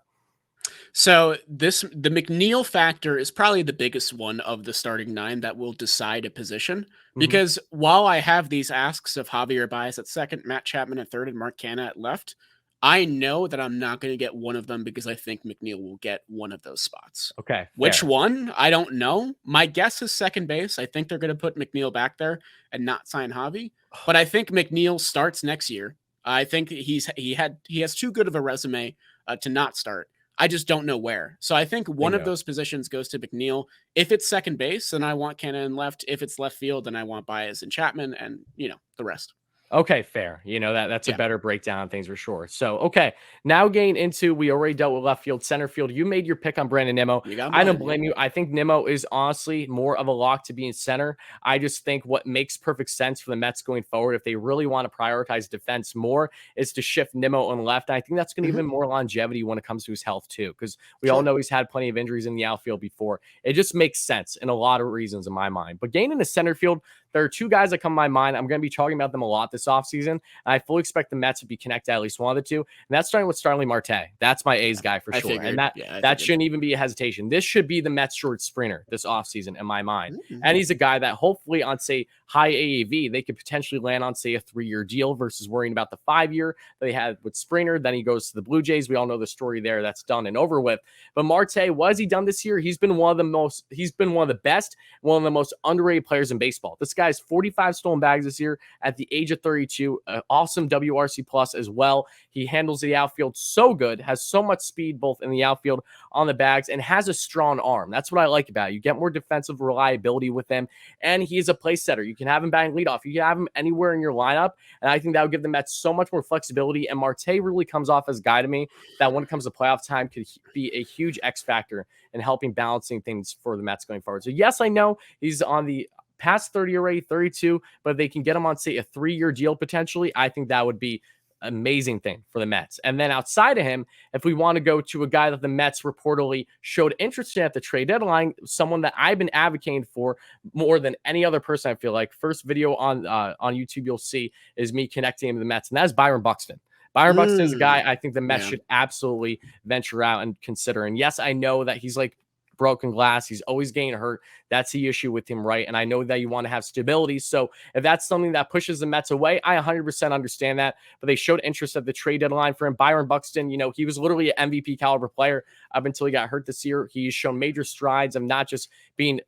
So the McNeil factor is probably the biggest one of the starting 9 that will decide a position. Because while I have these asks of Javier Baez at second, Matt Chapman at third, and Mark Canha at left, I know that I'm not going to get one of them because I think McNeil will get one of those spots. Okay, Which fair. one? I don't know. My guess is second base. I think they're going to put McNeil back there and not sign Javi. But I think McNeil starts next year. I think he has too good of a resume to not start. I just don't know where. So I think one of Bingo. those positions goes to McNeil. If it's second base, then I want Cannon left. If it's left field, then I want Baez and Chapman, and the rest. Okay, fair. That's a Yeah, better breakdown of things for sure. So, okay, now getting into we already dealt with left field, center field. You made your pick on Brandon Nimmo. you got I don't mine. Yep. blame you. I think Nimmo is honestly more of a lock to be in center. I just think what makes perfect sense for the Mets going forward, if they really want to prioritize defense more, is to shift Nimmo on left. And I think that's going to give Hmm. him more longevity when it comes to his health too, because we all Sure. know he's had plenty of injuries in the outfield before. It just makes sense in a lot of reasons in my mind. But getting into center field, there are two guys that come to my mind. I'm going to be talking about them a lot this offseason. I fully expect the Mets to be connected at least one of the two. And that's starting with Starling Marte. That's my A's guy for I sure. And figured. that Yeah, I that figured. shouldn't even be a hesitation. This should be the Mets short sprinter this offseason in my mind. And Mm-hmm. he's a guy that hopefully on, say, high AAV, they could potentially land on, say, a 3-year deal versus worrying about the 5-year that they had with Springer. Then he goes to the Blue Jays. We all know the story there. That's done and over with. But Marte, what has he done this year? He's been one of the best, one of the most underrated players in baseball. This guy's 45 stolen bags this year at the age of 32. Awesome WRC plus as well. He handles the outfield so good, has so much speed both in the outfield, on the bags, and has a strong arm. That's what I like about it. You get more defensive reliability with him, and he is a place setter. You can have him batting leadoff. You can have him anywhere in your lineup, and I think that would give the Mets so much more flexibility. And Marte really comes off as a guy to me that when it comes to playoff time could be a huge X factor in helping balancing things for the Mets going forward. So yes, I know he's on the past 30 already, 32, but they can get him on, say, a 3-year deal potentially. I think that would be amazing thing for the Mets. And then outside of him, if we want to go to a guy that the Mets reportedly showed interest in at the trade deadline, someone that I've been advocating for more than any other person, I feel like. First video on YouTube you'll see is me connecting him to the Mets, and that's Byron Buxton. Byron Buxton is a guy I think the Mets Yeah. should absolutely venture out and consider. And yes, I know that he's like broken glass. He's always getting hurt. That's the issue with him, right? And I know that you want to have stability. So if that's something that pushes the Mets away, I 100% understand that. But they showed interest at the trade deadline for him. Byron Buxton, he was literally an MVP caliber player up until he got hurt this year. He's shown major strides of not just being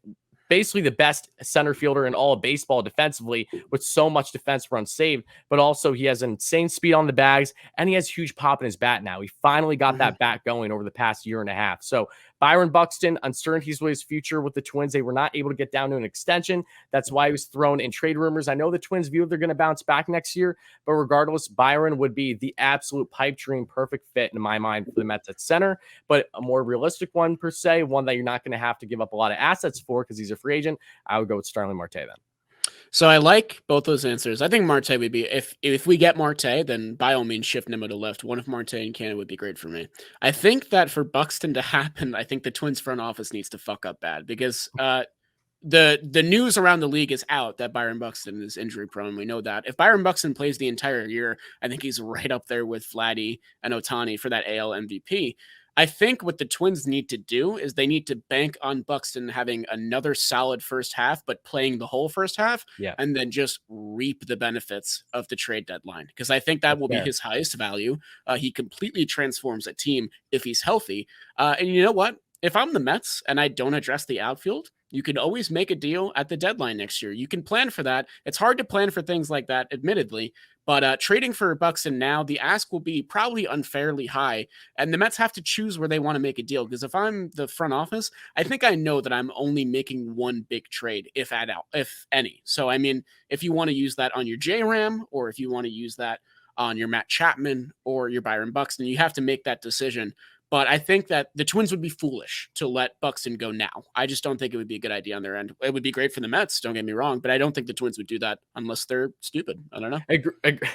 basically the best center fielder in all of baseball defensively with so much defense runs saved, but also he has insane speed on the bags and he has huge pop in his bat now. He finally got that bat going over the past year and a half. So Byron Buxton, uncertainties with his future with the Twins. They were not able to get down to an extension. That's why he was thrown in trade rumors. I know the Twins view they're going to bounce back next year, but regardless, Byron would be the absolute pipe dream, perfect fit in my mind for the Mets at center, but a more realistic one per se, one that you're not going to have to give up a lot of assets for because he's a free agent. I would go with Starling Marte then. So I like both those answers. I think Marte would be if we get Marte, then by all means shift Nimmo to left. One of Marte and Cannon would be great for me. I think that for Buxton to happen, I think the Twins front office needs to fuck up bad because the news around the league is out that Byron Buxton is injury prone. We know that. If Byron Buxton plays the entire year, I think he's right up there with Vladdy and Otani for that AL MVP. I think what the Twins need to do is they need to bank on Buxton having another solid first half, but playing the whole first half, Yeah, and then just reap the benefits of the trade deadline. Because I think that that's will be fair. his highest value. He completely transforms a team if he's healthy. And you know what? If I'm the Mets and I don't address the outfield, you can always make a deal at the deadline next year. You can plan for that. It's hard to plan for things like that, admittedly, but trading for Buxton now, the ask will be probably unfairly high, and the Mets have to choose where they want to make a deal. Because if I'm the front office, I think I know that I'm only making one big trade, if any. So I mean, if you want to use that on your J-Ram, or if you want to use that on your Matt Chapman or your Byron Buxton, you have to make that decision. But I think that the Twins would be foolish to let Buxton go now. I just don't think it would be a good idea on their end. It would be great for the Mets, don't get me wrong, but I don't think the Twins would do that unless they're stupid. I don't know.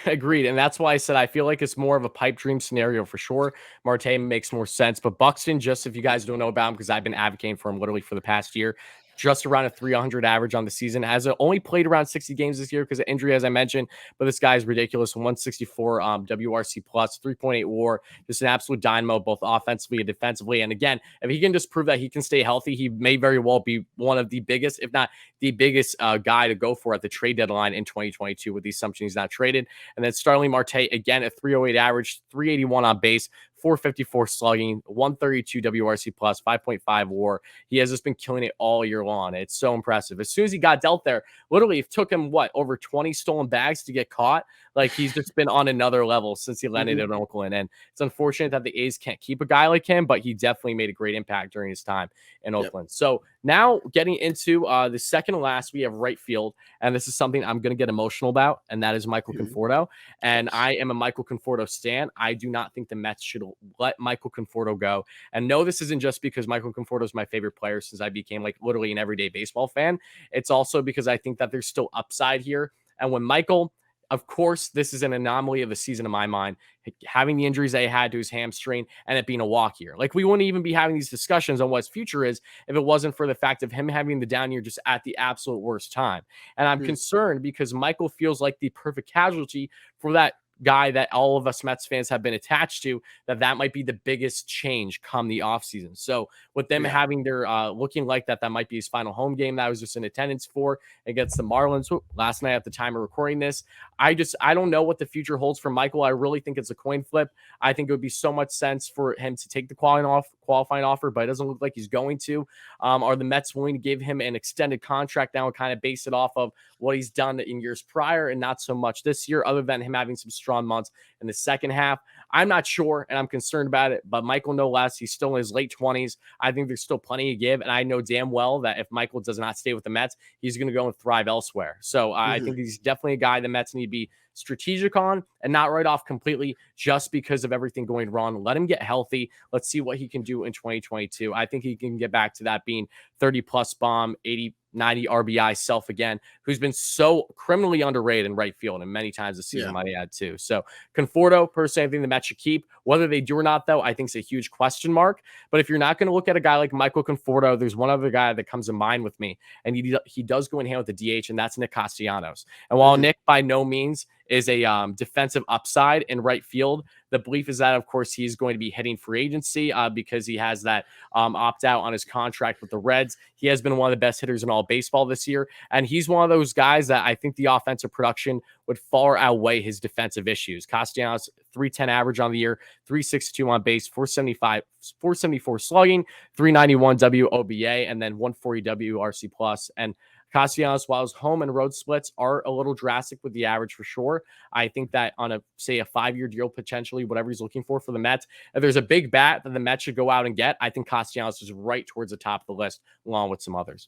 Agreed. And that's why I said I feel like it's more of a pipe dream scenario for sure. Marte makes more sense. But Buxton, just if you guys don't know about him, because I've been advocating for him literally for the past year, just around a 300 average on the season. Has only played around 60 games this year because of injury, as I mentioned. But this guy is ridiculous. 164 WRC plus, 3.8 WAR. Just an absolute dynamo, both offensively and defensively. And again, if he can just prove that he can stay healthy, he may very well be one of the biggest, if not the biggest guy to go for at the trade deadline in 2022 with the assumption he's not traded. And then Starling Marte, again, a 308 average, 381 on base, 454 slugging, 132 WRC plus, 5.5 WAR. He has just been killing it all year long. It's so impressive. As soon as he got dealt there, literally it took him over 20 stolen bags to get caught. Like, he's just been on another level since he landed in Oakland. And it's unfortunate that the A's can't keep a guy like him, but he definitely made a great impact during his time in Oakland. So now getting into the second to last, we have right field. And this is something I'm going to get emotional about, and that is Michael Conforto. And I am a Michael Conforto stan. I do not think the Mets should let Michael Conforto go. And no, this isn't just because Michael Conforto is my favorite player since I became like literally an everyday baseball fan. It's also because I think that there's still upside here. And when Michael, of course, this is an anomaly of the season in my mind, having the injuries that he had to his hamstring and it being a walk year. Like, we wouldn't even be having these discussions on what his future is if it wasn't for the fact of him having the down year just at the absolute worst time. And I'm concerned because Michael feels like the perfect casualty for that guy that all of us Mets fans have been attached to, that might be the biggest change come the offseason. So with them having their looking like that might be his final home game that I was just in attendance for against the Marlins last night at the time of recording this. I don't know what the future holds for Michael. I really think it's a coin flip. I think it would be so much sense for him to take the qualifying offer, but it doesn't look like he's going to. Are the Mets willing to give him an extended contract now and kind of base it off of what he's done in years prior and not so much this year, other than him having some strong months in the second half? I'm not sure, and I'm concerned about it, but Michael no less. He's still in his late 20s. I think there's still plenty to give, and I know damn well that if Michael does not stay with the Mets, he's going to go and thrive elsewhere. So I think he's definitely a guy the Mets need to be strategic on and not write off completely just because of everything going wrong. Let him get healthy. Let's see what he can do in 2022. I think he can get back to that being 30 plus bomb, 80, 90 RBI self again, who's been so criminally underrated in right field and many times this season, might add too. So Conforto, personally, I think the Mets should keep. Whether they do or not, though, I think is a huge question mark. But if you're not going to look at a guy like Michael Conforto, there's one other guy that comes to mind with me, and he does go in hand with the DH, and that's Nick Castellanos. And while Nick by no means is a defensive upside in right field, the belief is that, of course, he's going to be hitting free agency because he has that opt-out on his contract with the Reds. He has been one of the best hitters in all baseball this year, and he's one of those guys that I think the offensive production would far outweigh his defensive issues. Castellanos, 310 average on the year, 362 on base, 474 slugging, 391 WOBA, and then 140 WRC plus. And Castellanos, while his home and road splits are a little drastic with the average for sure, I think that on a 5-year deal, potentially, whatever he's looking for the Mets, if there's a big bat that the Mets should go out and get, I think Castellanos is right towards the top of the list, along with some others.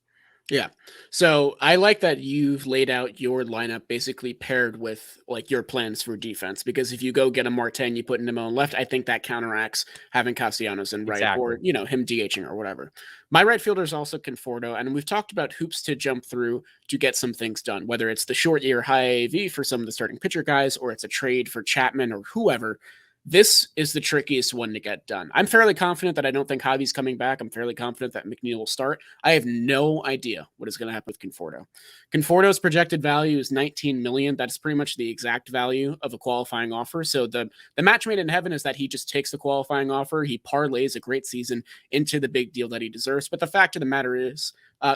Yeah. So I like that you've laid out your lineup basically paired with like your plans for defense, because if you go get a Marte and you put Nimmo on left, I think that counteracts having Castellanos in right, or, him DHing or whatever. My right fielder is also Conforto, and we've talked about hoops to jump through to get some things done, whether it's the short year high AAV for some of the starting pitcher guys, or it's a trade for Chapman or whoever. This is the trickiest one to get done. I'm fairly confident that I don't think Javi's coming back. I'm fairly confident that McNeil will start. I have no idea what is going to happen with Conforto. Conforto's projected value is $19 million. That's pretty much the exact value of a qualifying offer. So the match made in heaven is that he just takes the qualifying offer. He parlays a great season into the big deal that he deserves. But the fact of the matter is,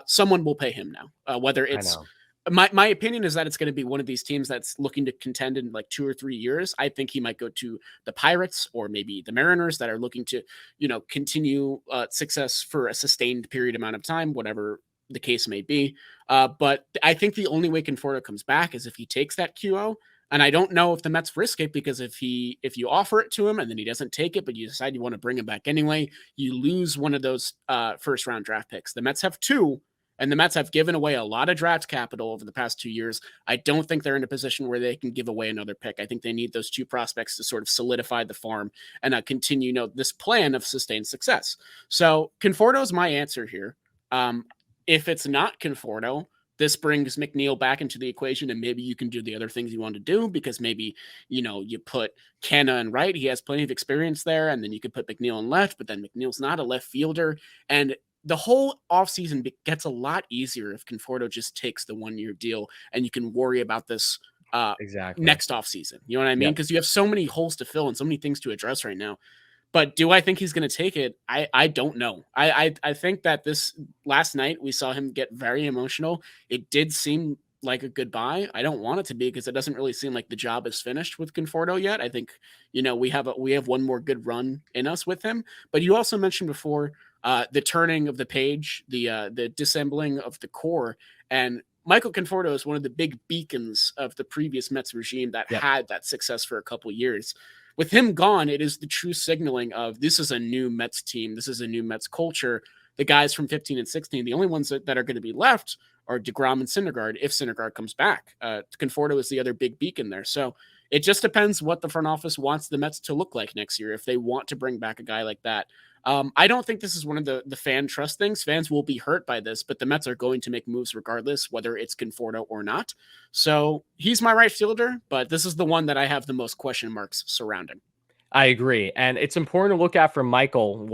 someone will pay him now, whether it's my opinion is that it's going to be one of these teams that's looking to contend in like 2 or 3 years. I think he might go to the Pirates or maybe the Mariners that are looking to, continue success for a sustained period amount of time, whatever the case may be. But I think the only way Conforto comes back is if he takes that QO. And I don't know if the Mets risk it, because if you offer it to him and then he doesn't take it, but you decide you want to bring him back anyway, you lose one of those first round draft picks. The Mets have 2. And the Mets have given away a lot of draft capital over the past 2 years. I don't think they're in a position where they can give away another pick. I think they need those 2 prospects to sort of solidify the farm and continue, this plan of sustained success. So Conforto is my answer here. If it's not Conforto, this brings McNeil back into the equation, and maybe you can do the other things you want to do, because maybe, you put Canna in right. He has plenty of experience there, and then you could put McNeil in left, but then McNeil's not a left fielder. And the whole offseason gets a lot easier if Conforto just takes the 1-year deal and you can worry about this Exactly. next offseason. You know what I mean? Yep. Because you have so many holes to fill and so many things to address right now. But do I think he's going to take it? I don't know. I think that this last night we saw him get very emotional. It did seem like a goodbye. I don't want it to be because it doesn't really seem like the job is finished with Conforto yet. I think we have one more good run in us with him. But you also mentioned before the turning of the page, the disassembling of the core, and Michael Conforto is one of the big beacons of the previous Mets regime that Yep. had that success for a couple years. With him gone, it is the true signaling of this is a new Mets team. This is a new Mets culture. The guys from 15 and 16, the only ones that are going to be left are DeGrom and Syndergaard if Syndergaard comes back. Conforto is the other big beacon there. So it just depends what the front office wants the Mets to look like next year if they want to bring back a guy like that. I don't think this is one of the fan trust things. Fans will be hurt by this, but the Mets are going to make moves regardless, whether it's Conforto or not. So he's my right fielder, but this is the one that I have the most question marks surrounding. I agree. And it's important to look at for Michael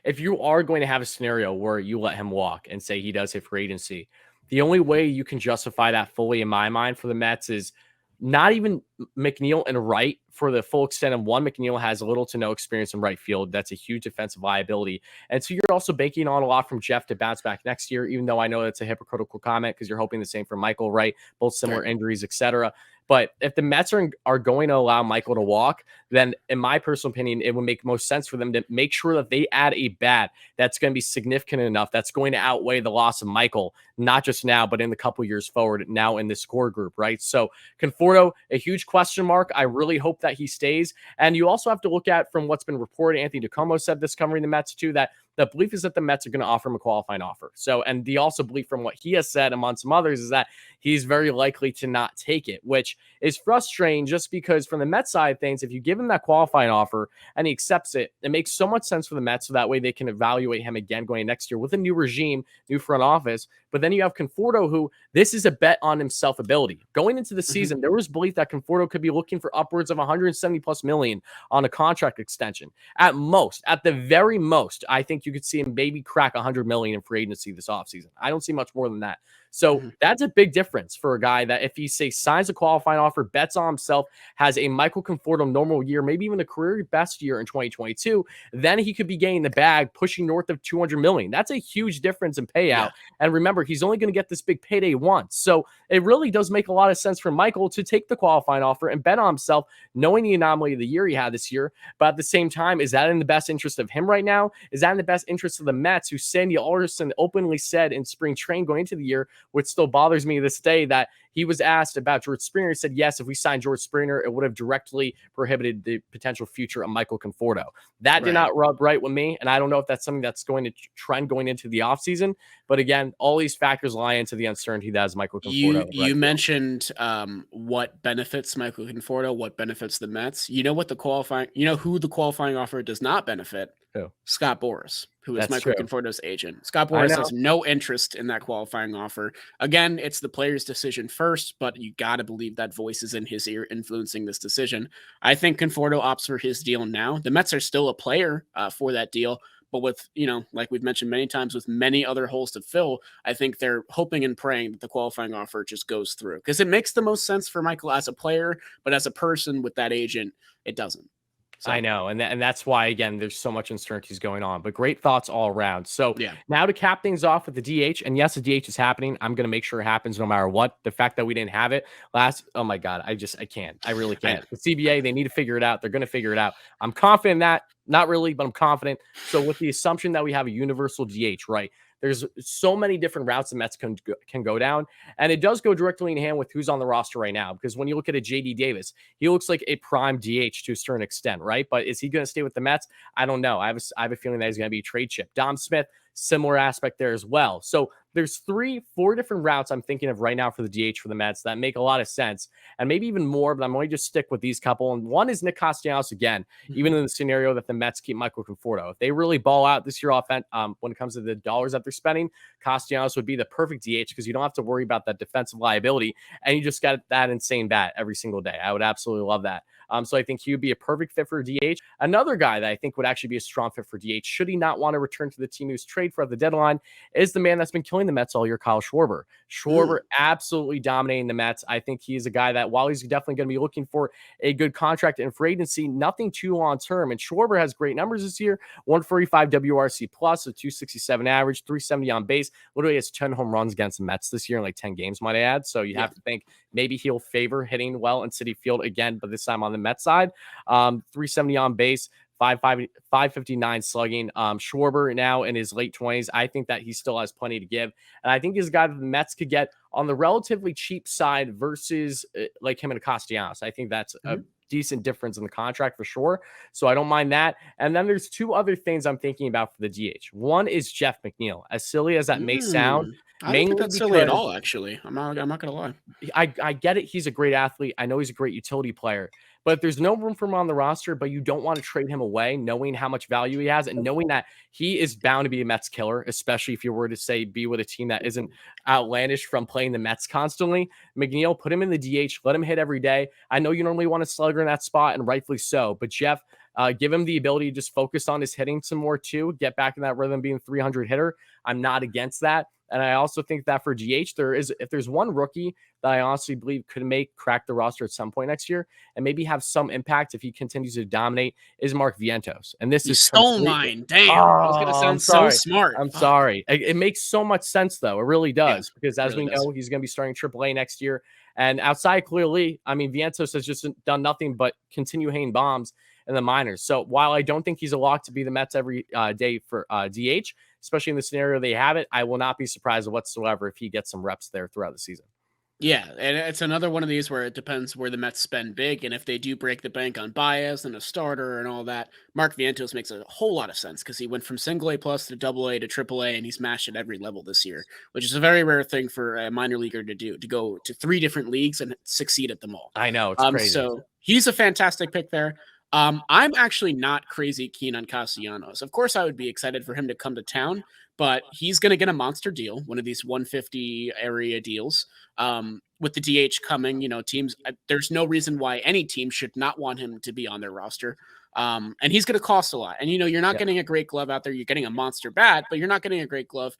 if you are going to have a scenario where you let him walk and say he does hit free agency, the only way you can justify that fully in my mind for the Mets is not even McNeil and Wright for the full extent of one. McNeil has little to no experience in right field. That's a huge defensive liability. And so you're also banking on a lot from Jeff to bounce back next year, even though I know that's a hypocritical comment because you're hoping the same for Michael, right? Both similar injuries, etc. But if the Mets are going to allow Michael to walk, then in my personal opinion, it would make most sense for them to make sure that they add a bat that's going to be significant enough that's going to outweigh the loss of Michael, not just now, but in the couple years forward now in this core group, right? So Conforto, a huge question mark. I really hope that he stays. And you also have to look at from what's been reported. Anthony DeComo said this covering the Mets too, that the belief is that the Mets are going to offer him a qualifying offer. So, and the also belief from what he has said among some others is that he's very likely to not take it, which is frustrating just because from the Mets side of things, if you give him that qualifying offer and he accepts it, it makes so much sense for the Mets. So that way they can evaluate him again going next year with a new regime, new front office. But then you have Conforto, who this is a bet on himself ability. Going into the season, there was belief that Conforto could be looking for upwards of 170 plus million on a contract extension. At most, at the very most, I think you could see him maybe crack 100 million in free agency this offseason. I don't see much more than that. So that's a big difference for a guy that if he signs a qualifying offer, bets on himself, has a Michael Conforto normal year, maybe even a career best year in 2022, then he could be getting the bag pushing north of 200 million. That's a huge difference in payout. Yeah. And remember, he's only going to get this big payday once. So it really does make a lot of sense for Michael to take the qualifying offer and bet on himself, knowing the anomaly of the year he had this year. But at the same time, is that in the best interest of him right now? Is that in the best interest of the Mets, who Sandy Alderson openly said in spring training going into the year, which still bothers me to this day, that he was asked about George Springer. He said, yes, if we signed George Springer, it would have directly prohibited the potential future of Michael Conforto. That did not rub right with me. And I don't know if that's something that's going to trend going into the offseason. But again, all these factors lie into the uncertainty that is Michael Conforto. You mentioned what benefits Michael Conforto, what benefits the Mets. You know who the qualifying offer does not benefit? Who? Scott Boras, who is Michael Conforto's agent. Scott I Boras has no interest in that qualifying offer. Again, it's the player's decision first, but you got to believe that voice is in his ear influencing this decision. I think Conforto opts for his deal now. The Mets are still a player for that deal. But with, like we've mentioned many times, with many other holes to fill, I think they're hoping and praying that the qualifying offer just goes through. Because it makes the most sense for Michael as a player, but as a person with that agent, it doesn't. So. I know. And that's why, again, there's so much uncertainties going on. But great thoughts all around. So now to cap things off with the DH. And yes, the DH is happening. I'm going to make sure it happens no matter what. The fact that we didn't have it oh my God, I can't. I really can't. The CBA, they need to figure it out. They're going to figure it out. I'm confident in that. Not really, but I'm confident. So with the assumption that we have a universal DH, right? There's so many different routes the Mets can go down. And it does go directly in hand with who's on the roster right now. Because when you look at a JD Davis, he looks like a prime DH to a certain extent, right? But is he going to stay with the Mets? I don't know. I have a feeling that he's going to be a trade chip. Dom Smith, similar aspect there as well. So there's 4 different routes I'm thinking of right now for the DH for the Mets that make a lot of sense, and maybe even more, but I'm going to just stick with these couple. And one is Nick Castellanos again, even Mhm. in the scenario that the Mets keep Michael Conforto. If they really ball out this year when it comes to the dollars that they're spending, Castellanos would be the perfect DH because you don't have to worry about that defensive liability, and you just got that insane bat every single day. I would absolutely love that. So I think he would be a perfect fit for DH. Another guy that I think would actually be a strong fit for DH, should he not want to return to the team he was traded for at the deadline, is the man that's been killing the Mets all year, Kyle Schwarber. Schwarber Mm. absolutely dominating the Mets. I think he's a guy that, while he's definitely going to be looking for a good contract in free agency, nothing too long term. And Schwarber has great numbers this year: 145 WRC plus, a 267 average, 370 on base. Literally has 10 home runs against the Mets this year in like 10 games, might I add. So you Yeah. have to think maybe he'll favor hitting well in Citi Field again, but this time on the Mets side. 370 on base, 559 slugging. Schwarber now in his late 20s. I think that he still has plenty to give. And I think he's a guy that the Mets could get on the relatively cheap side versus like him and Castellanos. I think that's a Mhm. decent difference in the contract for sure. So I don't mind that. And then there's 2 other things I'm thinking about for the DH. One is Jeff McNeil. As silly as that may sound, I don't think mainly that's silly at because all, actually. I'm not gonna lie. I get it. He's a great athlete. I know he's a great utility player, but if there's no room for him on the roster, but you don't want to trade him away, knowing how much value he has and knowing that he is bound to be a Mets killer, especially if you were to say be with a team that isn't outlandish from playing the Mets constantly. McNeil, put him in the DH, let him hit every day. I know you normally want a slugger in that spot, and rightfully so, but Jeff, give him the ability to just focus on his hitting some more too, get back in that rhythm, being 300 hitter. I'm not against that. And I also think that for DH, if there's one rookie that I honestly believe could crack the roster at some point next year and maybe have some impact if he continues to dominate, is Mark Vientos. And this You is stole completely. mine. Damn. I was gonna Oh, I'm sound so sorry. smart. I'm Fuck. sorry. It makes so much sense, though. It really Yeah, does. Because as really we does. know, he's going to be starting AAA next year. And outside clearly, I mean, Vientos has just done nothing but continue hitting bombs in the minors. So while I don't think he's a lock to be the Mets every day for DH, especially in the scenario they have it, I will not be surprised whatsoever if he gets some reps there throughout the season. Yeah, and it's another one of these where it depends where the Mets spend big, and if they do break the bank on Baez and a starter and all that, Mark Vientos makes a whole lot of sense because he went from single A plus to double A to triple A, and he's mashed at every level this year, which is a very rare thing for a minor leaguer to do, to go to 3 different leagues and succeed at them all. I know, it's crazy. So he's a fantastic pick there. I'm actually not crazy keen on Castellanos. Of course, I would be excited for him to come to town, but he's going to get a monster deal, one of these 150 area deals. With the DH coming, teams, there's no reason why any team should not want him to be on their roster. And he's going to cost a lot. And, you're not Yeah, getting a great glove out there. You're getting a monster bat, but you're not getting a great glove.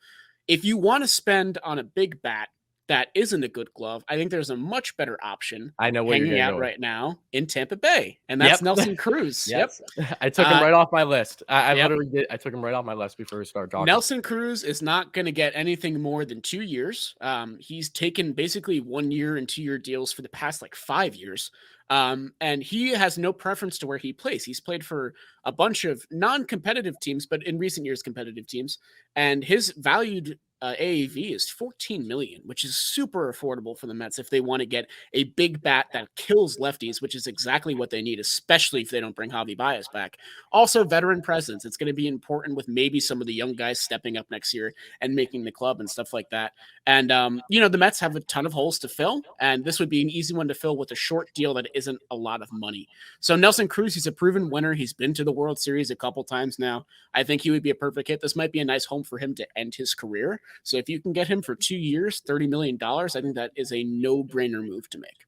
If you want to spend on a big bat that isn't a good glove, I think there's a much better option I know where you're hanging going to out go with. right now in Tampa Bay, and that's Yep. Nelson Cruz. Yep. Yes. I took him Uh, right off my list. I yep. literally did. I took him right off my list before we started talking. Nelson Cruz is not going to get anything more than 2 years. He's taken basically 1 year and 2 year deals for the past like 5 years. And he has no preference to where he plays. He's played for a bunch of non-competitive teams, but in recent years, competitive teams. And his valued AAV is 14 million, which is super affordable for the Mets if they want to get a big bat that kills lefties, which is exactly what they need, especially if they don't bring Javi Baez back. Also, veteran presence. It's going to be important with maybe some of the young guys stepping up next year and making the club and stuff like that. And, the Mets have a ton of holes to fill, and this would be an easy one to fill with a short deal that isn't a lot of money. So Nelson Cruz, he's a proven winner. He's been to the World Series a couple times now. I think he would be a perfect hit. This might be a nice home for him to end his career. So if you can get him for 2 years, $30 million, I think that is a no-brainer move to make.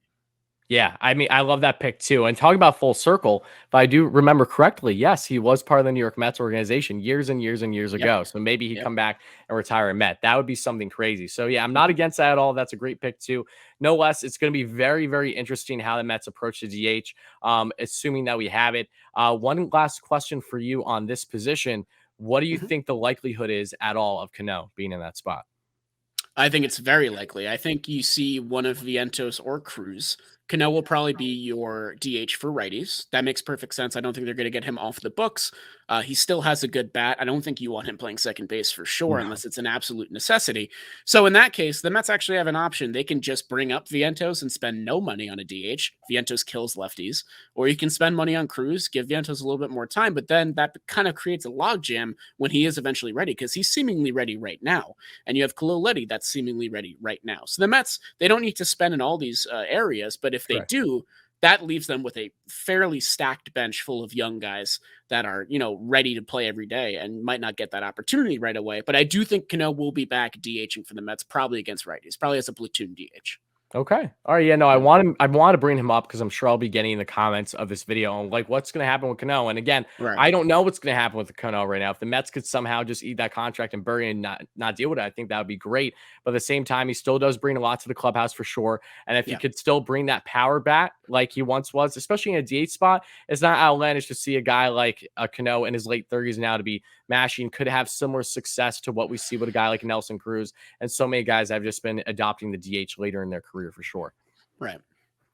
Yeah, I mean, I love that pick too. And talking about full circle, if I do remember correctly, yes, he was part of the New York Mets organization years and years and years Yep. ago. So maybe he'd Yep. come back and retire a Met. That would be something crazy. So yeah, I'm not Mhm. against that at all. That's a great pick too. No less, it's going to be very, very interesting how the Mets approach the DH, assuming that we have it. One last question for you on this position. What do you Mhm. think the likelihood is at all of Cano being in that spot? I think it's very likely. I think you see one of Vientos or Cruz Cano will probably be your DH for righties. That makes perfect sense. I don't think they're going to get him off the books. He still has a good bat. I don't think you want him playing second base for sure, No. unless it's an absolute necessity. So in that case, the Mets actually have an option. They can just bring up Vientos and spend no money on a DH. Vientos kills lefties. Or you can spend money on Cruz, give Vientos a little bit more time, but then that kind of creates a logjam when he is eventually ready, because he's seemingly ready right now. And you have Khalil Leddy that's seemingly ready right now. So the Mets, they don't need to spend in all these areas, but if they Correct. do, that leaves them with a fairly stacked bench full of young guys that are, ready to play every day and might not get that opportunity right away. But I do think Cano will be back DHing for the Mets, probably against righties, probably as a platoon DH. Okay. All right. Yeah. No, I want to bring him up because I'm sure I'll be getting in the comments of this video on like what's going to happen with Cano. And again, Right. I don't know what's going to happen with the Cano right now. If the Mets could somehow just eat that contract and bury it and not deal with it, I think that would be great. But at the same time, he still does bring a lot to the clubhouse for sure. And if he could still bring that power bat like he once was, especially in a DH spot, it's not outlandish to see a guy like a Cano in his late 30s now to be mashing, could have similar success to what we see with a guy like Nelson Cruz. And so many guys have just been adopting the DH later in their career for sure. Right.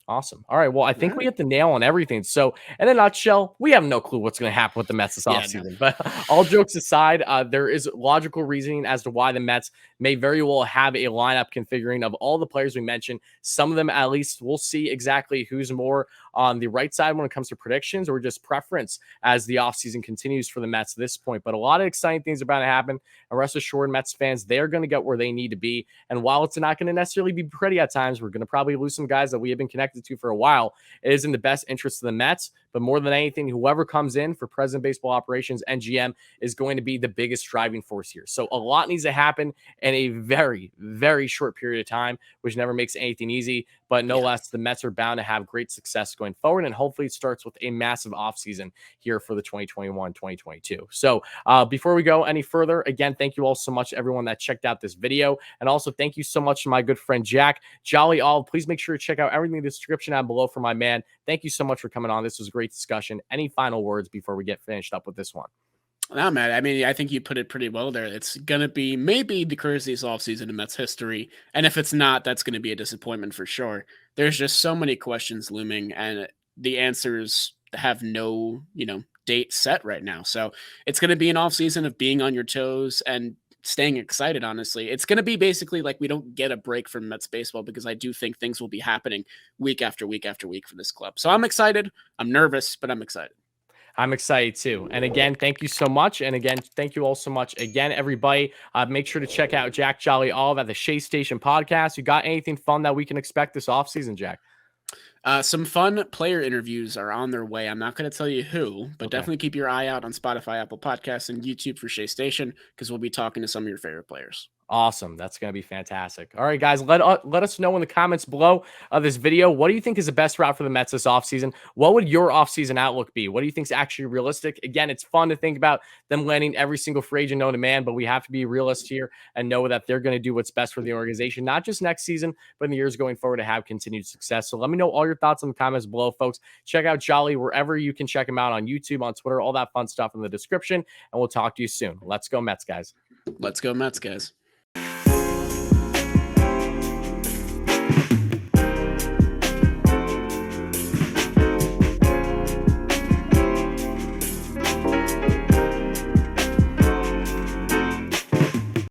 Awesome. All right. Well, I think we hit the nail on everything. So, in a nutshell, we have no clue what's going to happen with the Mets this offseason. But all jokes aside, there is logical reasoning as to why the Mets may very well have a lineup configuring of all the players we mentioned. Some of them, at least, we'll see exactly who's more on the right side when it comes to predictions or just preference as the offseason continues for the Mets at this point. But a lot of exciting things are about to happen. And rest assured, Mets fans, they're going to get where they need to be. And while it's not going to necessarily be pretty at times, we're going to probably lose some guys that we have been connected to for a while. It is in the best interest of the Mets, but more than anything, whoever comes in for President Baseball Operations and GM is going to be the biggest driving force here. So a lot needs to happen in a very, very short period of time, which never makes anything easy. But no less, the Mets are bound to have great success going forward. And hopefully it starts with a massive offseason here for the 2021-2022. So before we go any further, again, thank you all so much, everyone that checked out this video. And also thank you so much to my good friend, Jack Jolly All. Please make sure to check out everything in the description down below for my man. Thank you so much for coming on. This was a great discussion. Any final words before we get finished up with this one? No, man. I mean, I think you put it pretty well there. It's going to be maybe the craziest offseason in Mets history. And if it's not, that's going to be a disappointment for sure. There's just so many questions looming, and the answers have no, date set right now. So it's going to be an offseason of being on your toes and staying excited, honestly. It's going to be basically like we don't get a break from Mets baseball, because I do think things will be happening week after week after week for this club. So I'm excited. I'm nervous, but I'm excited. I'm excited too. And again, thank you so much. And again, thank you all so much. Again, everybody, make sure to check out Jack Jolly Olive at the Shea Station podcast. You got anything fun that we can expect this offseason, Jack? Some fun player interviews are on their way. I'm not going to tell you who, but definitely keep your eye out on Spotify, Apple Podcasts, and YouTube for Shea Station, because we'll be talking to some of your favorite players. Awesome. That's going to be fantastic. All right, guys, let us know in the comments below of this video. What do you think is the best route for the Mets this offseason? What would your offseason outlook be? What do you think is actually realistic? Again, it's fun to think about them landing every single free agent known to man, but we have to be realists here and know that they're going to do what's best for the organization, not just next season, but in the years going forward to have continued success. So let me know all your thoughts in the comments below, folks. Check out Jolly wherever you can check him out on YouTube, on Twitter, all that fun stuff in the description, and we'll talk to you soon. Let's go Mets, guys. Let's go Mets, guys.